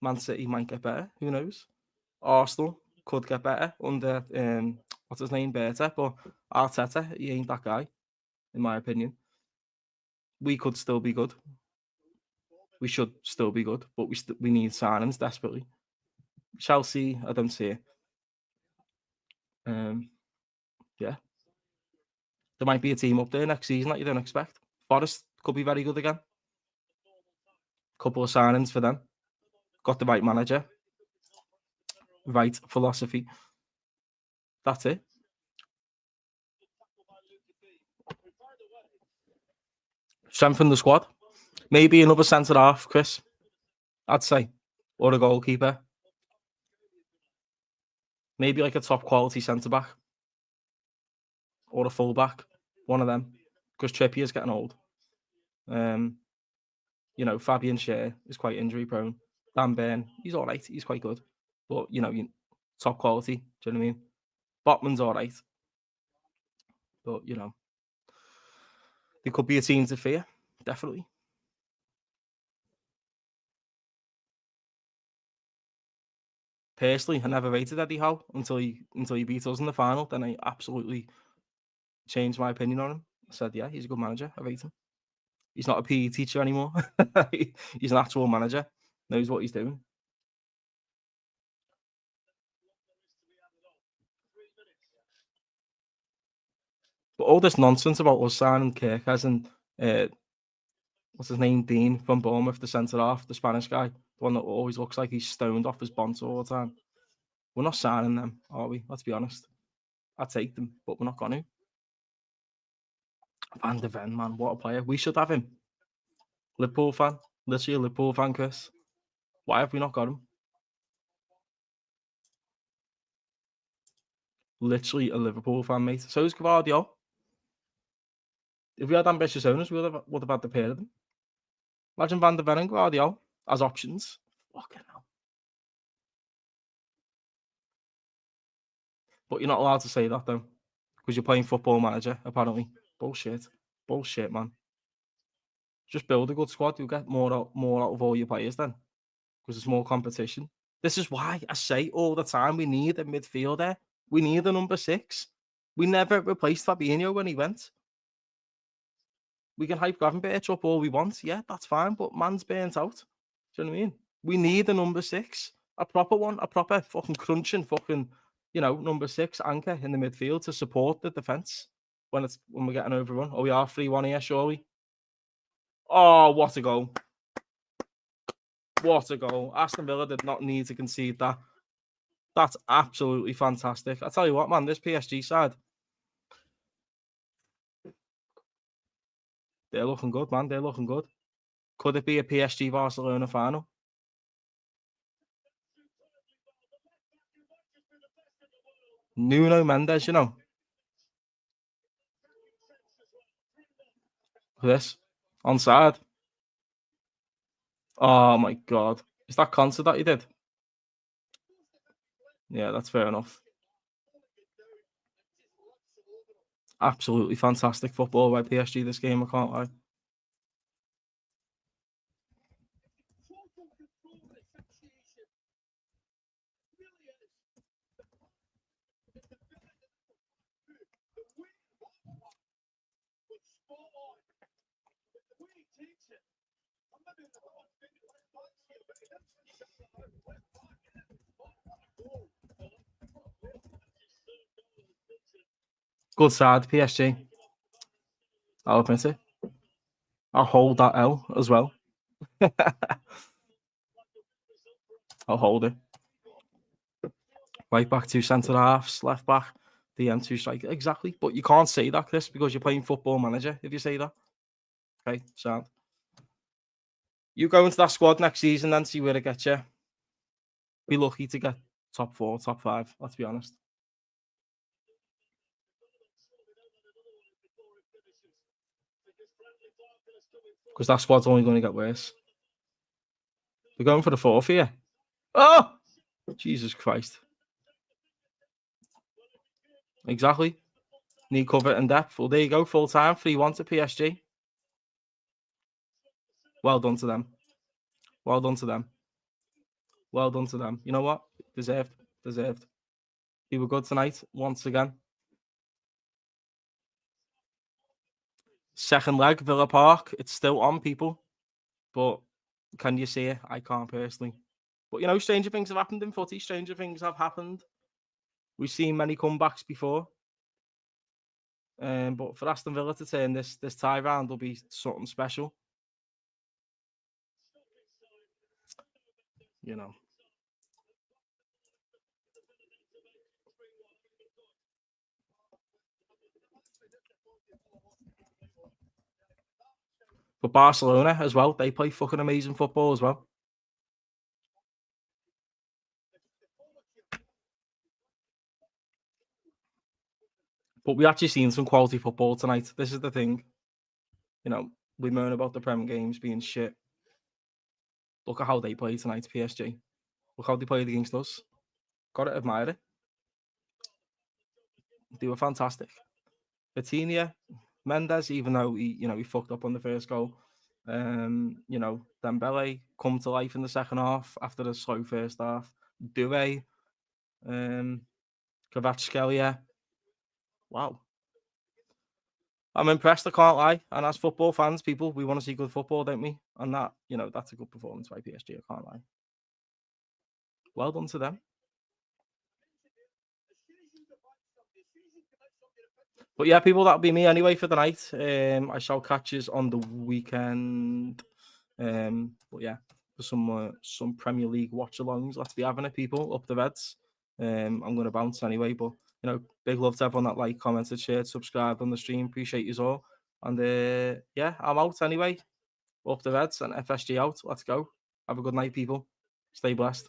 Man City might get better. Who knows? Arsenal could get better under what's his name, Berta, but Arteta, he ain't that guy, in my opinion. We could still be good. We should still be good, but we need signings desperately. Chelsea, I don't see it. Yeah. There might be a team up there next season that you don't expect. Forest could be very good again. Couple of signings for them. Got the right manager. Right philosophy. That's it. Strengthen the squad. Maybe another centre half, Chris. I'd say. Or a goalkeeper. Maybe like a top quality centre back. Or a full back. One of them. Because Trippier's getting old. Fabian Schär is quite injury prone. Dan Burn, he's all right. He's quite good. But, top quality. Do you know what I mean? Botman's all right. But, there could be a team to fear. Definitely. Personally, I never rated Eddie Howe until he beat us in the final. Then I absolutely changed my opinion on him. I said, yeah, he's a good manager. I rate him. He's not a PE teacher anymore. He's an actual manager. Knows what he's doing. But all this nonsense about us signing Kirkaz and what's his name, Dean from Bournemouth, the centre half, the Spanish guy, the one that always looks like he's stoned off his bonds all the time. We're not signing them, are we? Let's be honest. I'd take them, but we're not going to. Van de Ven, man, what a player. We should have him. Liverpool fan. Literally a Liverpool fan, Chris. Why have we not got him? Literally a Liverpool fan, mate. So is Gvardiol. If we had ambitious owners, we would have had the pair of them. Imagine Van de Ven and Gvardiol as options. Fucking hell. But you're not allowed to say that, though, because you're playing Football Manager, apparently. Bullshit. Bullshit, man. Just build a good squad. You'll get more out of all your players then, because there's more competition. This is why I say all the time we need a midfielder. We need a number 6. We never replaced Fabinho when he went. We can hype Gravenberch up all we want. Yeah, that's fine, but man's burnt out. Do you know what I mean? We need a number 6. A proper one. A proper fucking crunching fucking, number 6 anchor in the midfield to support the defence when we're getting overrun. Oh, we are 3-1 here, surely. Oh, what a goal. What a goal. Aston Villa did not need to concede that. That's absolutely fantastic. I tell you what, man, this PSG side, they're looking good, man. They're looking good. Could it be a PSG Barcelona final? Nuno Mendes, Look at this. Onside. Oh my God. Is that concert that he did? Yeah, that's fair enough. Absolutely fantastic football by PSG this game, I can't lie. Good side, PSG. I'll admit it. I'll hold that L as well. I'll hold it. Right back, 2 centre halves, left back, DM, 2 striker. Exactly. But you can't say that, Chris, because you're playing Football Manager if you say that. Okay, sound. You go into that squad next season and see where it gets you. Be lucky to get top 4, top 5, let's be honest. Because that squad's only going to get worse. We're going for the 4th here. Oh! Jesus Christ. Exactly. Need cover and depth. Well, there you go. Full time. 3-1 to PSG. Well done to them. Well done to them. Well done to them. You know what? Deserved. Deserved. He were good tonight, once again. Second leg, Villa Park. It's still on, people. But can you see it? I can't personally. But, stranger things have happened in footy. Stranger things have happened. We've seen many comebacks before. But for Aston Villa to turn this tie round will be something special. But Barcelona as well, they play fucking amazing football as well. But we actually seen some quality football tonight. This is the thing. We moan about the Prem games being shit. Look at how they played tonight, PSG. Look how they played against us. Got to admire it. They were fantastic. Vitinha, Mendes, even though he fucked up on the first goal. Dembele come to life in the second half after the slow first half. Doué, Kvaratskhelia. Wow. I'm impressed, I can't lie. And as football fans, people, we want to see good football, don't we? And that, that's a good performance by PSG, I can't lie. Well done to them. But yeah, people, that'll be me anyway for the night. I shall catch you on the weekend. But yeah, for some Premier League watch-alongs, let's be having it, people. Up the Reds. I'm going to bounce anyway, but you know, big love to everyone that like, commented, shared, subscribed on the stream. Appreciate you all. And yeah, I'm out anyway. Up the Reds and FSG out. Let's go. Have a good night, people. Stay blessed.